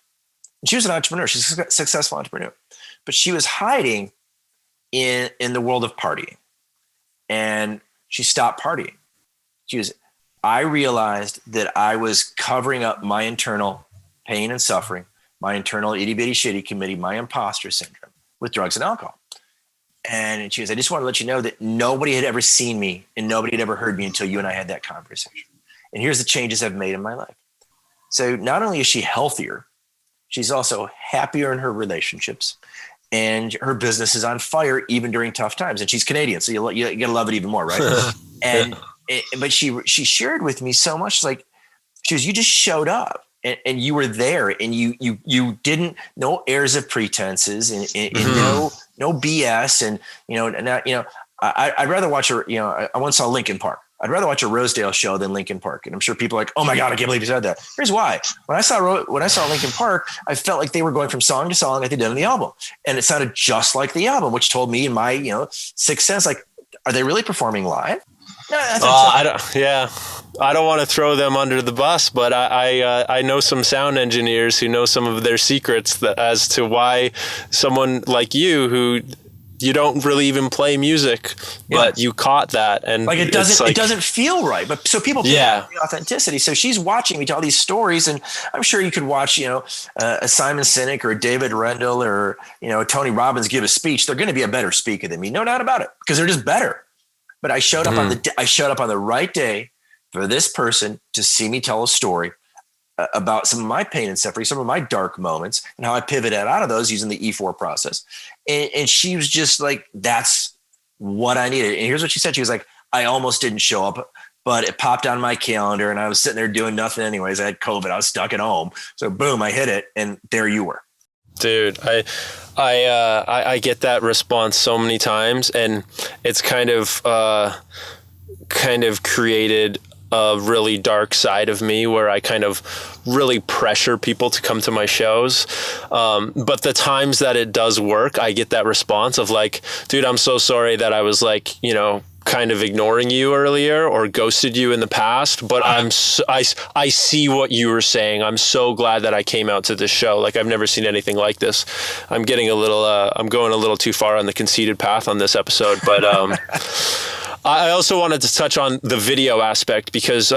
She was an entrepreneur. She's a successful entrepreneur, but she was hiding in the world of partying, and she stopped partying. I realized that I was covering up my internal pain and suffering, my internal itty bitty shitty committee, my imposter syndrome with drugs and alcohol. And she goes, I just want to let you know that nobody had ever seen me and nobody had ever heard me until you and I had that conversation. And here's the changes I've made in my life. So not only is she healthier, she's also happier in her relationships, and her business is on fire even during tough times. And she's Canadian, so you gotta love it even more, right? But she shared with me so much. Like, she was, you just showed up and you were there, and you didn't, no airs of pretenses and no BS. And, I'd rather watch I once saw Linkin Park. I'd rather watch a Rosedale show than Linkin Park. And I'm sure people are like, oh my God, I can't believe you said that. Here's why. When I saw Linkin Park, I felt like they were going from song to song like they did on the album. And it sounded just like the album, which told me in my, sixth sense, like, are they really performing live? No, I don't want to throw them under the bus, but I know some sound engineers who know some of their secrets as to why someone like you, who you don't really even play music, but you caught that, and like it doesn't feel right. But so people the authenticity. So she's watching me tell these stories, and I'm sure you could watch a Simon Sinek or a David Rendell or Tony Robbins give a speech. They're going to be a better speaker than me, no doubt about it, because they're just better. But I showed up on the right day for this person to see me tell a story about some of my pain and suffering, some of my dark moments, and how I pivoted out of those using the E4 process. And she was just like, that's what I needed. And here's what she said. She was like, I almost didn't show up, but it popped on my calendar, and I was sitting there doing nothing anyways. I had COVID. I was stuck at home. So boom, I hit it, and there you were. Dude, I get that response so many times, and it's kind of created a really dark side of me where I kind of really pressure people to come to my shows. But the times that it does work, I get that response of like, dude, I'm so sorry that I was like, kind of ignoring you earlier or ghosted you in the past, but I see what you were saying. I'm so glad that I came out to this show. Like, I've never seen anything like this. I'm getting I'm going a little too far on the conceited path on this episode, but I also wanted to touch on the video aspect, because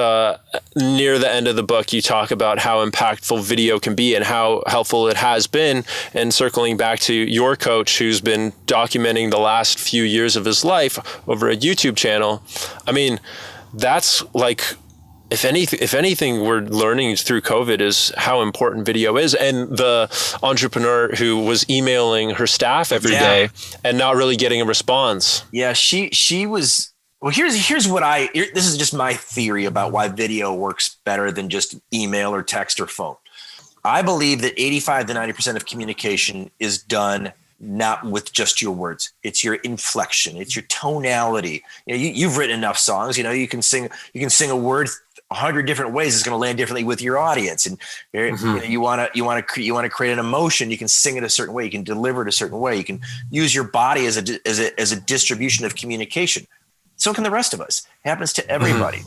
near the end of the book, you talk about how impactful video can be and how helpful it has been. And circling back to your coach, who's been documenting the last few years of his life over a YouTube channel. I mean, that's like, if anything, we're learning through COVID is how important video is. And the entrepreneur who was emailing her staff every day and not really getting a response. Yeah, she was. Well, here's what this is just my theory about why video works better than just email or text or phone. I believe that 85 to 90% of communication is done not with just your words. It's your inflection. It's your tonality. You've written enough songs. You can sing a word 100 different ways. It's going to land differently with your audience. And you want to create an emotion. You can sing it a certain way. You can deliver it a certain way. You can use your body as a distribution of communication. So can the rest of us. It happens to everybody.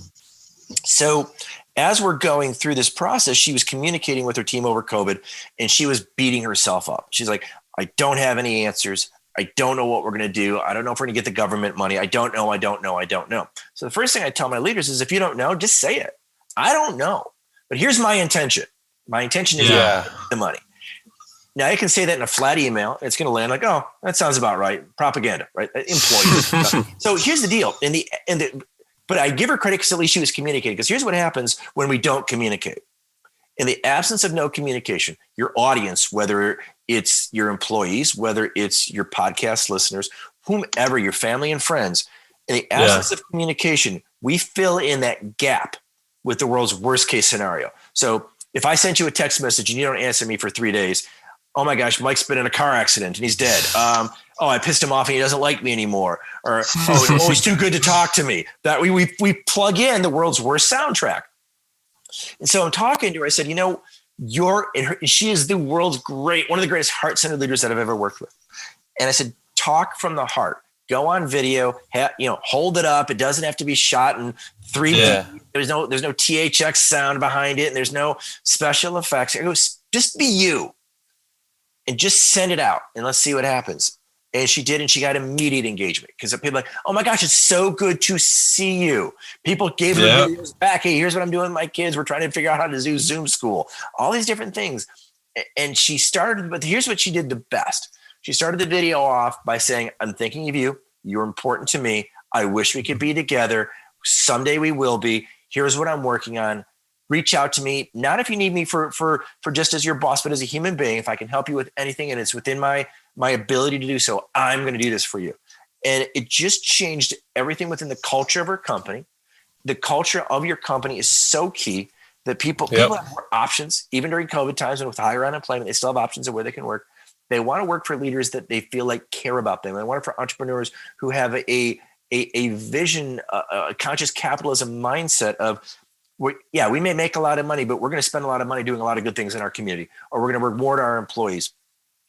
So as we're going through this process, she was communicating with her team over COVID, and she was beating herself up. She's like, I don't have any answers. I don't know what we're going to do. I don't know if we're going to get the government money. I don't know. So the first thing I tell my leaders is, if you don't know, just say it. I don't know. But here's my intention. My intention is the money. Now, I can say that in a flat email. It's going to land like, oh, that sounds about right. Propaganda, right? Employees. So here's the deal. But I give her credit because at least she was communicating. Because here's what happens when we don't communicate. In the absence of no communication, your audience, whether it's your employees, whether it's your podcast listeners, whomever, your family and friends, in the absence of communication, we fill in that gap with the world's worst case scenario. So If I sent you a text message and you don't answer me for 3 days, oh my gosh, Mike's been in a car accident and he's dead. Oh, I pissed him off and he doesn't like me anymore. Or, oh, he's too good to talk to me. That we plug in the world's worst soundtrack. And so I'm talking to her. I said, she is the world's one of the greatest heart-centered leaders that I've ever worked with. And I said, talk from the heart. Go on video, hold it up. It doesn't have to be shot in 3D. Yeah. There's no THX sound behind it, and there's no special effects. I go, just be you, and just send it out, and let's see what happens. And she did, and she got immediate engagement because people are like, oh my gosh, it's so good to see you. People gave her videos back. Hey, here's what I'm doing with my kids. We're trying to figure out how to do Zoom school, all these different things. And she started, but here's what she did the best. She started the video off by saying, I'm thinking of you. You're important to me. I wish we could be together. Someday we will be. Here's what I'm working on. Reach out to me. Not if you need me for just as your boss, but as a human being. If I can help you with anything and it's within my ability to do so, I'm going to do this for you. And it just changed everything within the culture of her company. The culture of your company is so key that people have more options, even during COVID times and with higher unemployment, they still have options of where they can work. They want to work for leaders that they feel like care about them. They want it for entrepreneurs who have a vision, a conscious capitalism mindset of, we may make a lot of money, but we're going to spend a lot of money doing a lot of good things in our community, or we're going to reward our employees.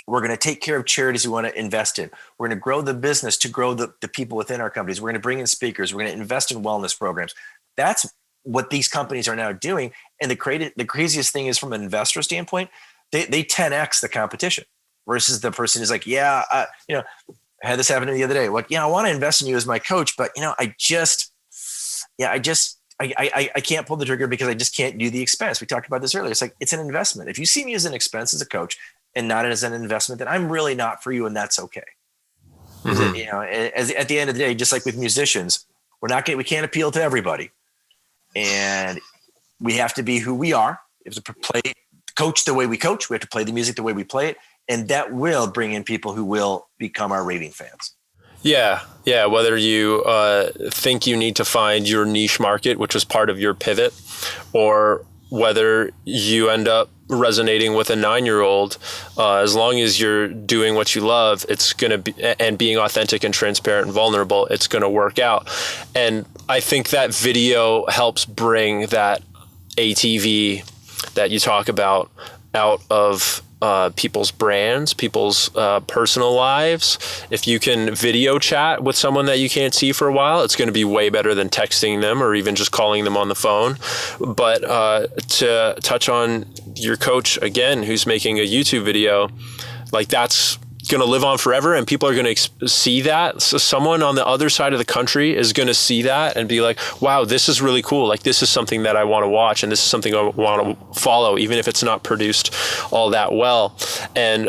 We're going to take care of charities we want to invest in. We're going to grow the business to grow the people within our companies. We're going to bring in speakers. We're going to invest in wellness programs. That's what these companies are now doing. And the craziest thing is, from an investor standpoint, they 10x the competition. Versus the person who's like, I had this happen to me the other day. Like, I want to invest in you as my coach, but I can't pull the trigger because I just can't do the expense. We talked about this earlier. It's like, it's an investment. If you see me as an expense as a coach and not as an investment, then I'm really not for you, and that's okay. Mm-hmm. At the end of the day, just like with musicians, we can't appeal to everybody, and we have to be who we are. We have to coach the way we coach. We have to play the music the way we play it. And that will bring in people who will become our raving fans. Yeah. Whether you think you need to find your niche market, which was part of your pivot, or whether you end up resonating with a 9-year-old, as long as you're doing what you love, it's going to be, and being authentic and transparent and vulnerable, it's going to work out. And I think that video helps bring that ATV that you talk about out of people's brands, people's personal lives. If you can video chat with someone that you can't see for a while, it's going to be way better than texting them or even just calling them on the phone. But to touch on your coach again, who's making a YouTube video, like, that's going to live on forever, and people are going to see that. So someone on the other side of the country is going to see that and be like, wow, this is really cool. Like, this is something that I want to watch, and this is something I want to follow, even if it's not produced all that well. And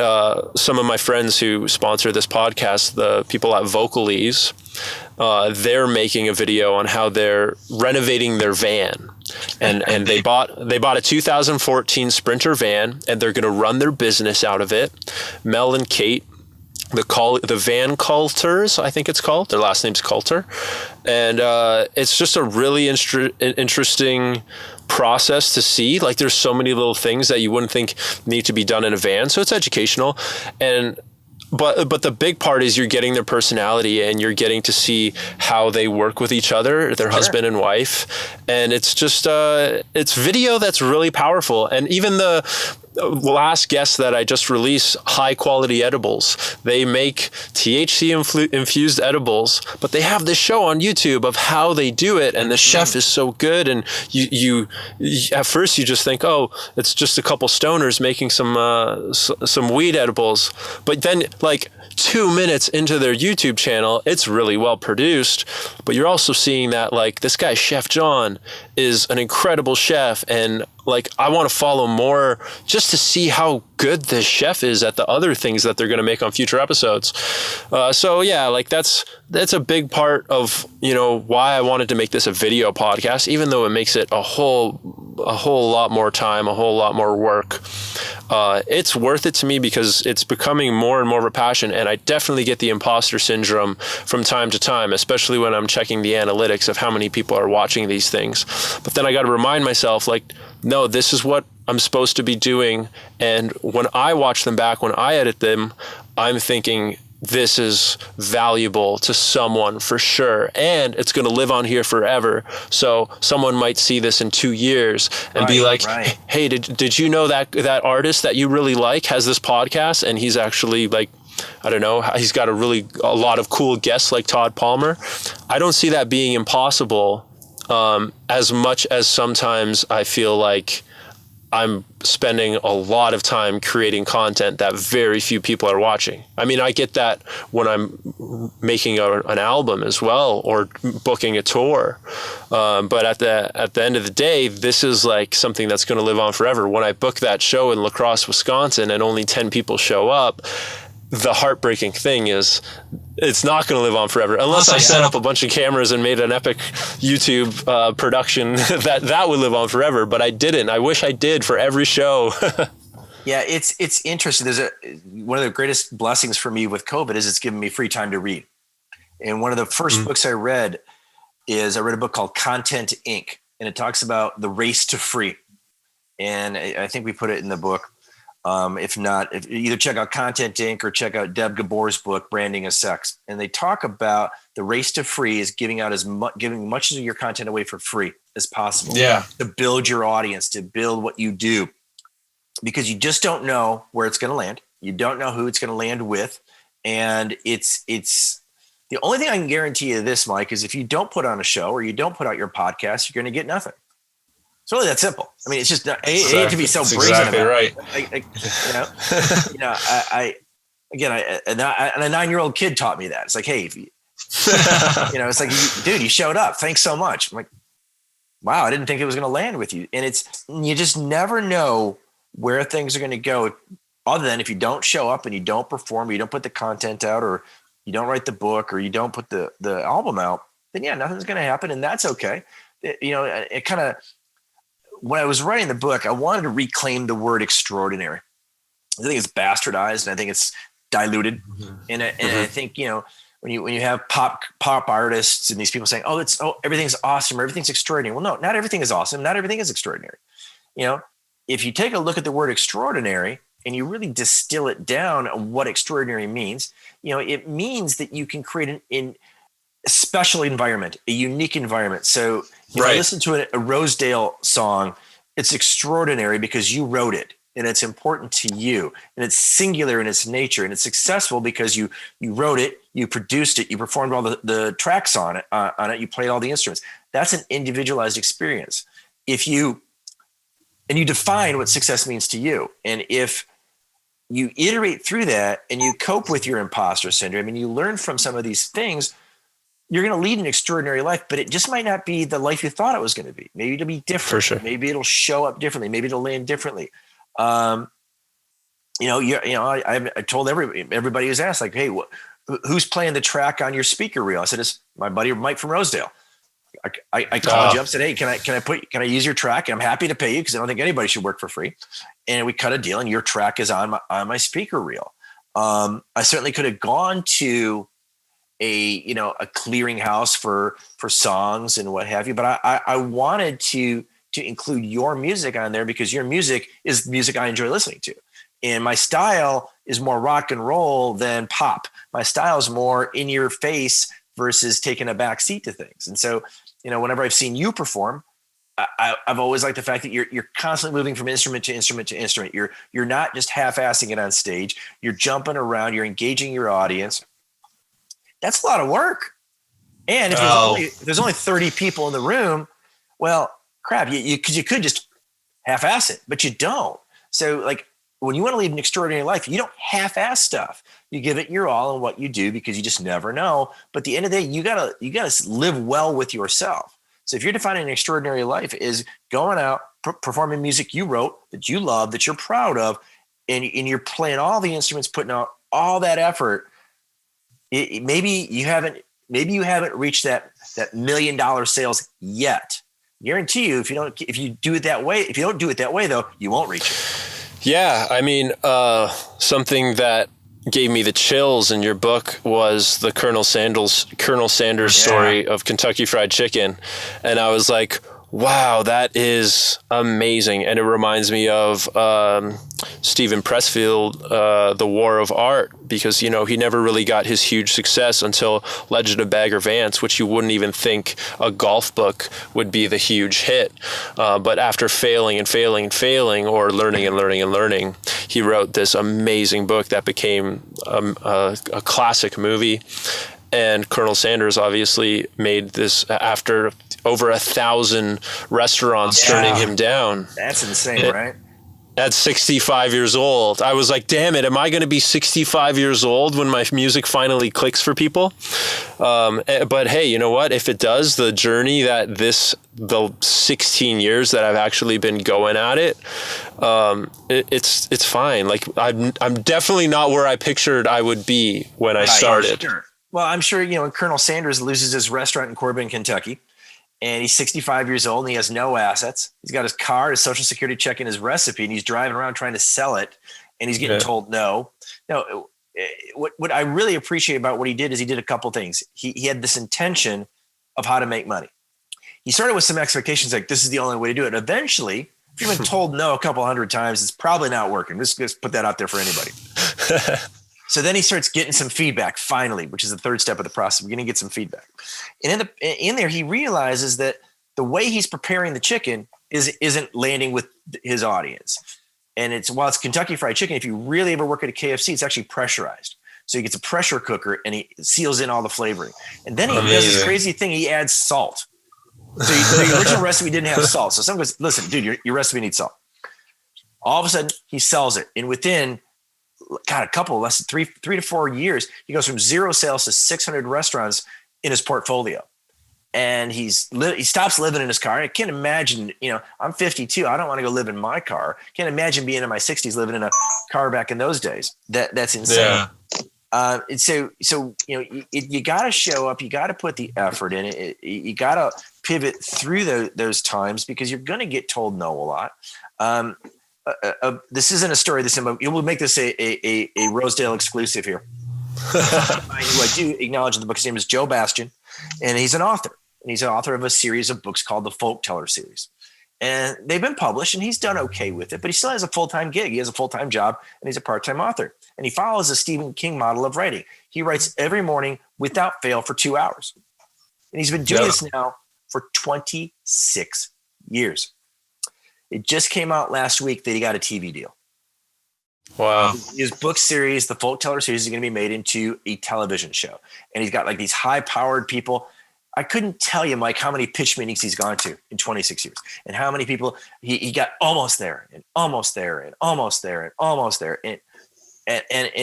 some of my friends who sponsor this podcast, the people at Vocalese, they're making a video on how they're renovating their van. And they bought a 2014 Sprinter van, and they're going to run their business out of it. Mel and Kate, the Van Coulters, I think it's called. Their last name's Coulter. And it's just a really interesting process to see. Like, there's so many little things that you wouldn't think need to be done in a van. So it's educational. But the big part is you're getting their personality, and you're getting to see how they work with each other, their husband and wife. And it's just, it's video that's really powerful. And even the last guest that I just released, High Quality Edibles, they make THC infused edibles, but they have this show on YouTube of how they do it. And the chef is so good. And you at first you just think, oh, it's just a couple stoners making some weed edibles. But then, like, 2 minutes into their YouTube channel, it's really well produced, but you're also seeing that, like, this guy, Chef John, is an incredible chef. And, like, I want to follow more just to see how good this chef is at the other things that they're going to make on future episodes. So yeah, like, that's a big part of, why I wanted to make this a video podcast, even though it makes it a whole lot more time, a whole lot more work. It's worth it to me because it's becoming more and more of a passion. And I definitely get the imposter syndrome from time to time, especially when I'm checking the analytics of how many people are watching these things. But then I got to remind myself, like, no, this is what I'm supposed to be doing. And when I watch them back, when I edit them, I'm thinking, this is valuable to someone for sure. And it's going to live on here forever. So someone might see this in 2 years and be like, hey, did you know that artist that you really like has this podcast? And he's actually like, I don't know, he's got a lot of cool guests like Todd Palmer. I don't see that being impossible, as much as sometimes I feel like I'm spending a lot of time creating content that very few people are watching. I mean, I get that when I'm making an album as well, or booking a tour. But at the end of the day, this is like something that's going to live on forever. When I book that show in La Crosse, Wisconsin, and only 10 people show up, the heartbreaking thing is it's not going to live on forever unless I set up a bunch of cameras and made an epic YouTube production that would live on forever. But I didn't. I wish I did for every show. Yeah, it's interesting. There's one of the greatest blessings for me with COVID is it's given me free time to read. And one of the first books I read a book called Content Inc. And it talks about the race to free. And I think we put it in the book. If not, either check out Content Inc. or check out Deb Gabor's book, Branding as Sex. And they talk about the race to free is giving much of your content away for free as possible. Yeah. To build your audience, to build what you do, because you just don't know where it's going to land. You don't know who it's going to land with. And it's the only thing I can guarantee you this, Mike, is if you don't put on a show or you don't put out your podcast, you're going to get nothing. It's really that simple. I mean, it's just not, I hate to be so brazen exactly about right. And a 9-year-old kid taught me that. It's like, hey, if you, it's like, dude, you showed up. Thanks so much. I'm like, wow, I didn't think it was going to land with you. And you just never know where things are going to go, other than if you don't show up and you don't perform, or you don't put the content out, or you don't write the book, or you don't put the album out, then nothing's going to happen. And that's okay. It kind of, when I was writing the book, I wanted to reclaim the word extraordinary. I think it's bastardized, and I think it's diluted. Mm-hmm. And I think, when you have pop artists and these people saying, everything's awesome, or everything's extraordinary. Well, no, not everything is awesome. Not everything is extraordinary. If you take a look at the word extraordinary and you really distill it down on what extraordinary means, it means that you can create a special environment, a unique environment. So if I listen to a Rosedale song, it's extraordinary because you wrote it and it's important to you, and it's singular in its nature, and it's successful because you wrote it, you produced it, you performed all the tracks on it, you played all the instruments. That's an individualized experience. You define what success means to you. And if you iterate through that and you cope with your imposter syndrome and you learn from some of these things, you're going to lead an extraordinary life, but it just might not be the life you thought it was going to be. Maybe it'll be different. For sure. Maybe it'll show up differently. Maybe it'll land differently. I told everybody who's asked, like, hey, who's playing the track on your speaker reel? I said, it's my buddy Mike from Rosedale. I called you up, said, hey, can I use your track? I'm happy to pay you because I don't think anybody should work for free. And we cut a deal, and your track is on my speaker reel. I certainly could have gone to a clearinghouse for songs and what have you, but I wanted to include your music on there because your music is music I enjoy listening to. And my style is more rock and roll than pop. My style is more in your face versus taking a back seat to things. And so, whenever I've seen you perform, I've always liked the fact that you're constantly moving from instrument to instrument to instrument. You're not just half-assing it on stage. You're jumping around. You're engaging your audience. That's a lot of work. And if there's only 30 people in the room, well, crap, you could just half-ass it, but you don't. So, like, when you want to lead an extraordinary life, you don't half-ass stuff. You give it your all in what you do because you just never know. But at the end of the day, you gotta live well with yourself. So if you're defining an extraordinary life is going out, performing music you wrote, that you love, that you're proud of, and you're playing all the instruments, putting out all that effort, maybe you haven't reached that $1 million sales yet. I guarantee you, if you don't do it that way, though, you won't reach it. Yeah, I mean, something that gave me the chills in your book was the Colonel Sanders story of Kentucky Fried Chicken. And I was like, Wow, that is amazing. And it reminds me of Stephen Pressfield, The War of Art, because, he never really got his huge success until Legend of Bagger Vance, which you wouldn't even think a golf book would be the huge hit. But after failing and failing and failing, or learning and learning and learning, he wrote this amazing book that became a classic movie. And Colonel Sanders obviously made this after over 1,000 restaurants turning him down. That's insane, right? At 65 years old. I was like, damn it, am I going to be 65 years old when my music finally clicks for people? But hey, you know what? If it does, the journey the 16 years that I've actually been going at it, it's fine. Like I'm definitely not where I pictured I would be when I started. Sure. Well, I'm sure, when Colonel Sanders loses his restaurant in Corbin, Kentucky, and he's 65 years old and he has no assets. He's got his car, his social security check, and his recipe, and he's driving around trying to sell it, and he's getting told no. No, what I really appreciate about what he did is he did a couple things. He had this intention of how to make money. He started with some expectations like this is the only way to do it. Eventually, if you've been told no a couple hundred times, it's probably not working. Just put that out there for anybody. So then he starts getting some feedback finally, which is the third step of the process. We're going to get some feedback. And in there, he realizes that the way he's preparing the chicken isn't landing with his audience. And while it's Kentucky Fried Chicken, if you really ever work at a KFC, it's actually pressurized. So he gets a pressure cooker and he seals in all the flavoring. And then he does this crazy thing. He adds salt. So the original recipe didn't have salt. So someone goes, listen, dude, your recipe needs salt. All of a sudden he sells it. And within a couple less than 3 to 4 years, he goes from 0 sales to 600 restaurants in his portfolio. And he stops living in his car. I can't imagine, I'm 52. I don't want to go live in my car. Can't imagine being in my 60s living in a car back in those days. That's insane. Yeah. You got to show up. You got to put the effort in it. You got to pivot through those times because you're going to get told no a lot. This isn't a story. We'll make this a Rosedale exclusive here. Who I do acknowledge in the book. His name is Joe Bastian, and he's an author. And he's an author of a series of books called the Folk Teller series. And they've been published, and he's done okay with it, but he still has a full-time gig. He has a full-time job, and he's a part-time author. And he follows a Stephen King model of writing. He writes every morning without fail for 2 hours. And he's been doing this now for 26 years. It just came out last week that he got a TV deal. Wow. His book series, the Folk Teller series, is going to be made into a television show. And he's got like these high-powered people. I couldn't tell you, Mike, how many pitch meetings he's gone to in 26 years and how many people he got almost there and almost there and almost there and almost there. And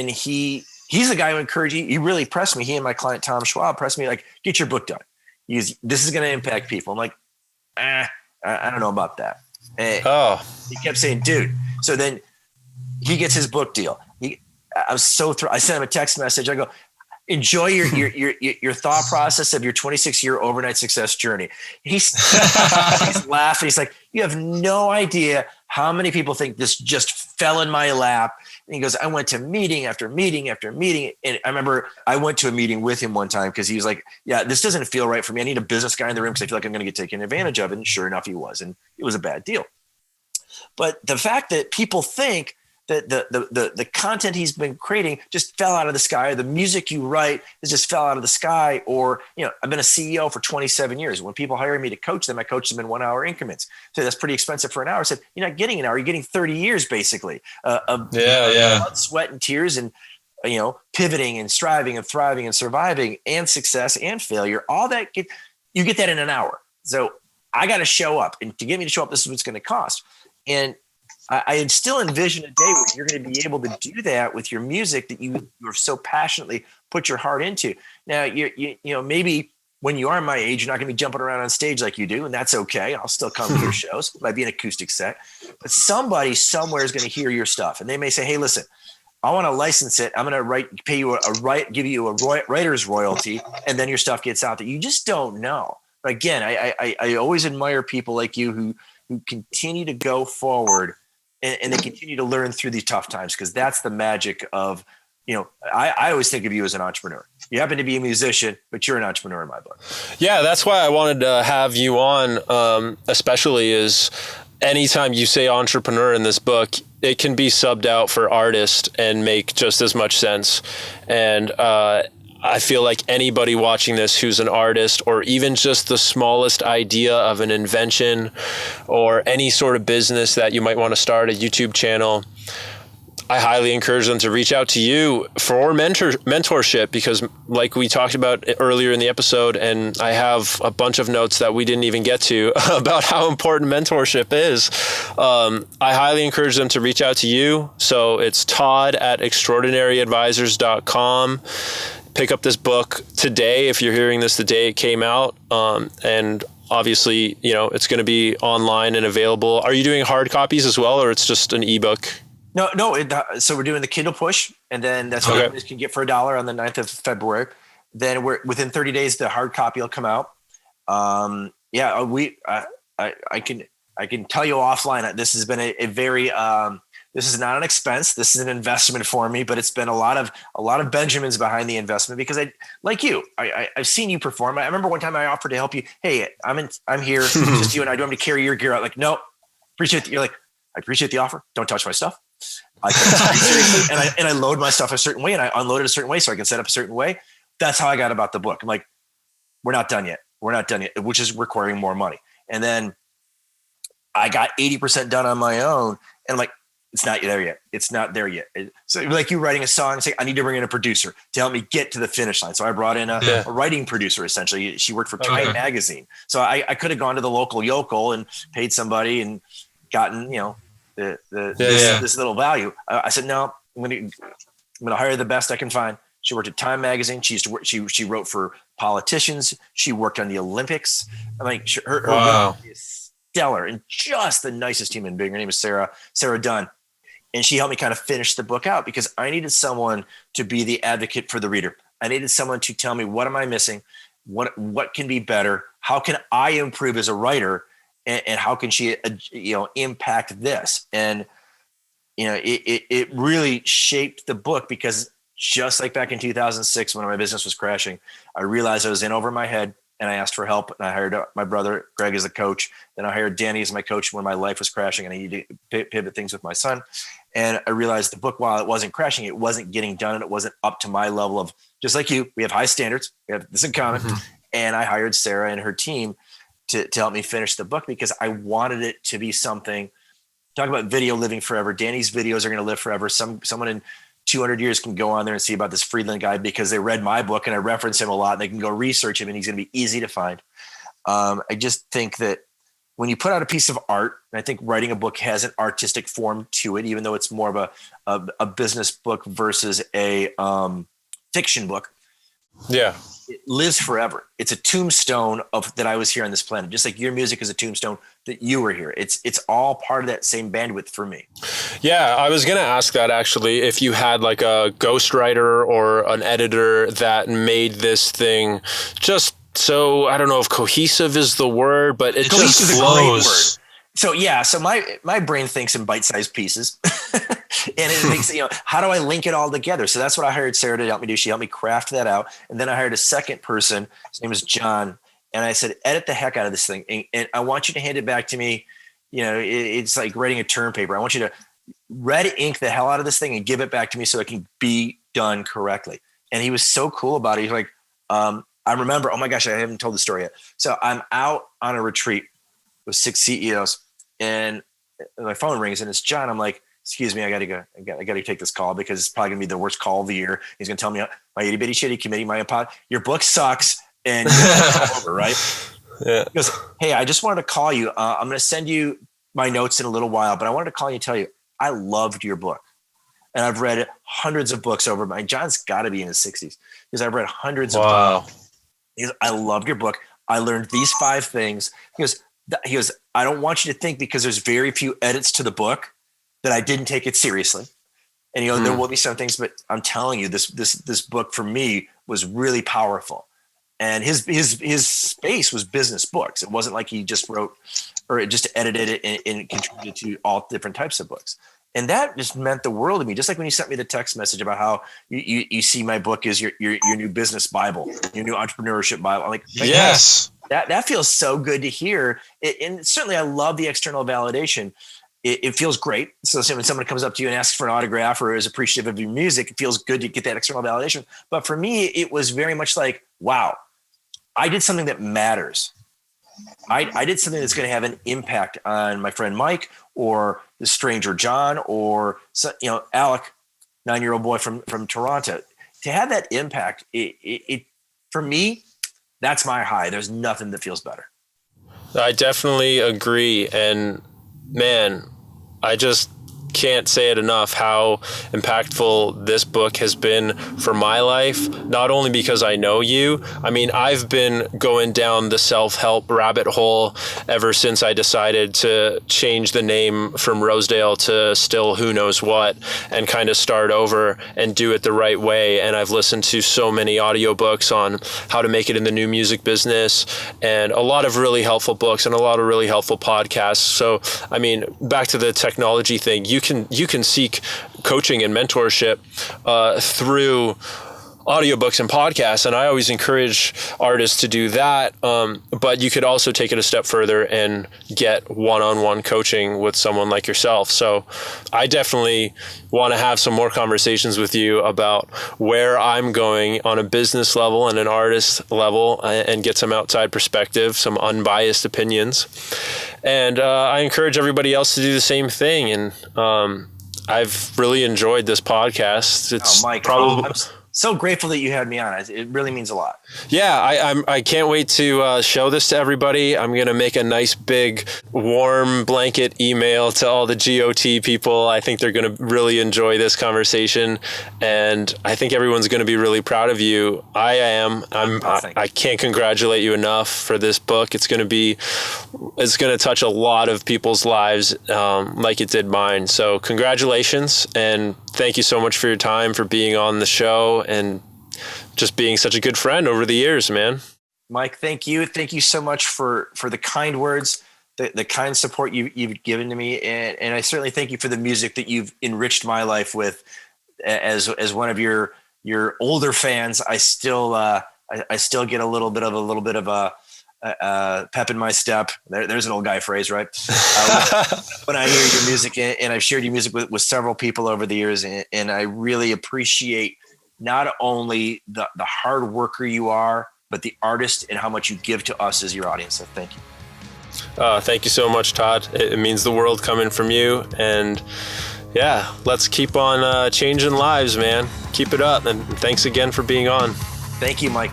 he's the guy who encouraged me. He really pressed me. He and my client, Tom Schwab, pressed me like, get your book done. This is going to impact people. I'm like, I don't know about that. And he kept saying, dude. So then he gets his book deal. I was so thrilled. I sent him a text message. I go, enjoy your thought process of your 26-year overnight success journey. He's laughing. He's like, you have no idea how many people think this just fell in my lap. And he goes, I went to meeting after meeting after meeting. And I remember I went to a meeting with him one time because he was like, yeah, this doesn't feel right for me. I need a business guy in the room because I feel like I'm going to get taken advantage of. And sure enough, he was. And it was a bad deal. But the fact that people think that the content he's been creating just fell out of the sky, or the music you write has just fell out of the sky, or, I've been a CEO for 27 years. When people hire me to coach them, I coach them in 1 hour increments. So that's pretty expensive for an hour. I said, you're not getting an hour, you're getting 30 years basically of blood, sweat, and tears, and, pivoting and striving and thriving and surviving and success and failure. All that you get that in an hour. So I got to show up, and to get me to show up, this is what it's going to cost. And I had still envisioned a day where you're going to be able to do that with your music that you so passionately put your heart into. Now, maybe when you are my age, you're not going to be jumping around on stage like you do, and that's okay. I'll still come to your shows. It might be an acoustic set, but somebody somewhere is going to hear your stuff, and they may say, "Hey, listen, I want to license it. I'm going to give you a writer's royalty, and then your stuff gets out there." You just don't know. But again, I always admire people like you who continue to go forward. And they continue to learn through these tough times, because that's the magic of, I always think of you as an entrepreneur. You happen to be a musician, but you're an entrepreneur in my book. Yeah, that's why I wanted to have you on, especially is anytime you say entrepreneur in this book, it can be subbed out for artist and make just as much sense. And I feel like anybody watching this who's an artist, or even just the smallest idea of an invention or any sort of business that you might want to start, a YouTube channel, I highly encourage them to reach out to you for mentorship, because like we talked about earlier in the episode, and I have a bunch of notes that we didn't even get to about how important mentorship is. I highly encourage them to reach out to you. So it's Todd at extraordinaryadvisors.com. Pick up this book today if you're hearing this the day it came out. And obviously, it's going to be online and available. Are you doing hard copies as well, or it's just an ebook? No. So we're doing the Kindle push, and then that's what you can get for $1 on the 9th of February. Then we're within 30 days, the hard copy will come out. I can tell you offline, this has been a very, this is not an expense. This is an investment for me, but it's been a lot of Benjamins behind the investment, because I've seen you perform. I remember one time I offered to help you. Hey, I'm here, just you and I. Do you want me to carry your gear out? Like, no, appreciate it. You're like, I appreciate the offer. Don't touch my stuff. I take it seriously, and I load my stuff a certain way, and I unload it a certain way so I can set up a certain way. That's how I got about the book. I'm like, we're not done yet, which is requiring more money. And then I got 80% done on my own, and I'm like, it's not there yet. It's not there yet. So like you writing a song and say, I need to bring in a producer to help me get to the finish line. So I brought in a writing producer, essentially. She worked for Time Magazine. So I could have gone to the local yokel and paid somebody and gotten, this little value. I said, no, I'm going to hire the best I can find. She worked at Time Magazine. She used to work. She wrote for politicians. She worked on the Olympics. I'm like, her work is stellar, and just the nicest human being. Her name is Sarah Dunn. And she helped me kind of finish the book out, because I needed someone to be the advocate for the reader. I needed someone to tell me, what am I missing? What can be better? How can I improve as a writer? And how can she, impact this? And, it really shaped the book, because just like back in 2006, when my business was crashing, I realized I was in over my head, and I asked for help, and I hired my brother, Greg, as a coach. Then I hired Danny as my coach when my life was crashing and I needed to pivot things with my son. And I realized the book, while it wasn't crashing, it wasn't getting done, and it wasn't up to my level of, just like you, we have high standards. We have this in common. Mm-hmm. And I hired Sarah and her team to help me finish the book, because I wanted it to be something. Talk about video living forever. Danny's videos are going to live forever. Someone in 200 years can go on there and see about this Friedland guy, because they read my book and I reference him a lot, and they can go research him, and he's going to be easy to find. I just think that when you put out a piece of art, and I think writing a book has an artistic form to it, even though it's more of a business book versus a fiction book. Yeah. It lives forever. It's a tombstone of that I was here on this planet, just like your music is a tombstone that you were here. It's all part of that same bandwidth for me. Yeah, I was going to ask that, actually, if you had like a ghostwriter or an editor that made this thing just so, I don't know if cohesive is the word, but it just flows. So my brain thinks in bite-sized pieces. And it makes, how do I link it all together? So that's what I hired Sarah to help me do. She helped me craft that out. And then I hired a second person. His name is John. And I said, edit the heck out of this thing. And I want you to hand it back to me. It's like writing a term paper. I want you to red ink the hell out of this thing and give it back to me so it can be done correctly. And he was so cool about it. He's like, I remember, oh my gosh, I haven't told the story yet. So I'm out on a retreat with 6 CEOs, and my phone rings, and it's John. I'm like, excuse me, I gotta go. I gotta take this call, because it's probably gonna be the worst call of the year. He's gonna tell me, my itty bitty shitty committee, your book sucks, and you're over, right? Yeah. He goes, hey, I just wanted to call you. I'm gonna send you my notes in a little while, but I wanted to call you and tell you I loved your book, and I've read hundreds of books over. John's got to be in his 60s, because I've read hundreds of books. He goes, I loved your book. I learned these 5 things. He goes, I don't want you to think, because there's very few edits to the book, that I didn't take it seriously. And there will be some things, but I'm telling you, this book for me was really powerful. And his space was business books. It wasn't like he just wrote or just edited it and contributed to all different types of books. And that just meant the world to me. Just like when you sent me the text message about how you see my book as your new business Bible, your new entrepreneurship Bible. I'm like, yes, that feels so good to hear. And certainly I love the external validation. It feels great. So when someone comes up to you and asks for an autograph or is appreciative of your music, it feels good to get that external validation. But for me, it was very much like, wow, I did something that matters. I did something that's going to have an impact on my friend Mike or the stranger John or Alec, 9-year-old boy from Toronto. To have that impact, it for me, that's my high. There's nothing that feels better. I definitely agree. And man, I just can't say it enough how impactful this book has been for my life, not only because I know you. I mean, I've been going down the self-help rabbit hole ever since I decided to change the name from Rosedale to Still Who Knows What and kind of start over and do it the right way. And I've listened to so many audiobooks on how to make it in the new music business and a lot of really helpful books and a lot of really helpful podcasts. So, I mean, back to the technology thing, you can seek coaching and mentorship through audiobooks and podcasts. And I always encourage artists to do that. But you could also take it a step further and get one-on-one coaching with someone like yourself. So I definitely want to have some more conversations with you about where I'm going on a business level and an artist level and get some outside perspective, some unbiased opinions. And I encourage everybody else to do the same thing. And I've really enjoyed this podcast. It's Mike, probably... I'm so grateful that you had me on. It really means a lot. Yeah, I can't wait to show this to everybody. I'm going to make a nice big warm blanket email to all the GOT people. I think they're going to really enjoy this conversation. And I think everyone's going to be really proud of you. I am. I can't congratulate you enough for this book. It's going to touch a lot of people's lives like it did mine. So congratulations. And thank you so much for your time, for being on the show and just being such a good friend over the years, man. Mike, thank you. Thank you so much for the kind words, the kind support you've given to me. And I certainly thank you for the music that you've enriched my life with. As one of your older fans, I still get a little bit of a pep in my step. There's an old guy phrase, right? When I hear your music, and I've shared your music with several people over the years, and I really appreciate not only the hard worker you are, but the artist and how much you give to us as your audience. So thank you. Thank you so much, Todd. It means the world coming from you. And yeah, let's keep on changing lives, man. Keep it up. And thanks again for being on. Thank you, Mike.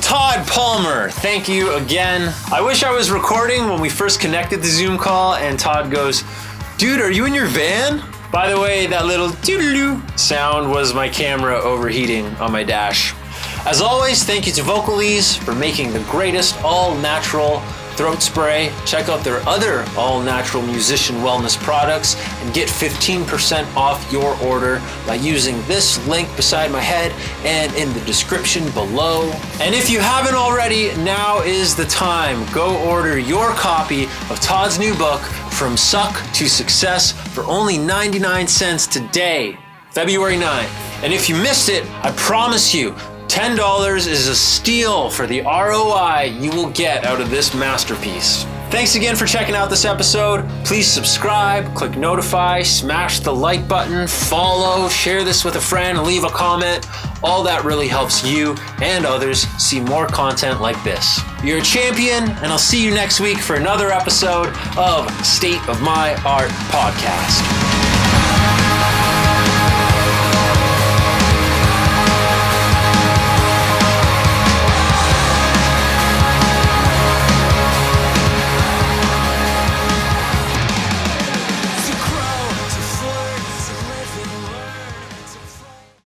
Todd Palmer, thank you again. I wish I was recording when we first connected the Zoom call and Todd goes, "Dude, are you in your van?" By the way, that little doo-doo sound was my camera overheating on my dash. As always, thank you to Vocalese for making the greatest all-natural throat spray. Check out their other all-natural musician wellness products and get 15% off your order by using this link beside my head and in the description below. And if you haven't already, now is the time. Go order your copy of Todd's new book, From Suck to Success, for only 99 cents today, February 9th. And if you missed it, I promise you, $10 is a steal for the ROI you will get out of this masterpiece. Thanks again for checking out this episode. Please subscribe, click notify, smash the like button, follow, share this with a friend, leave a comment. All that really helps you and others see more content like this. You're a champion, and I'll see you next week for another episode of State of My Art Podcast.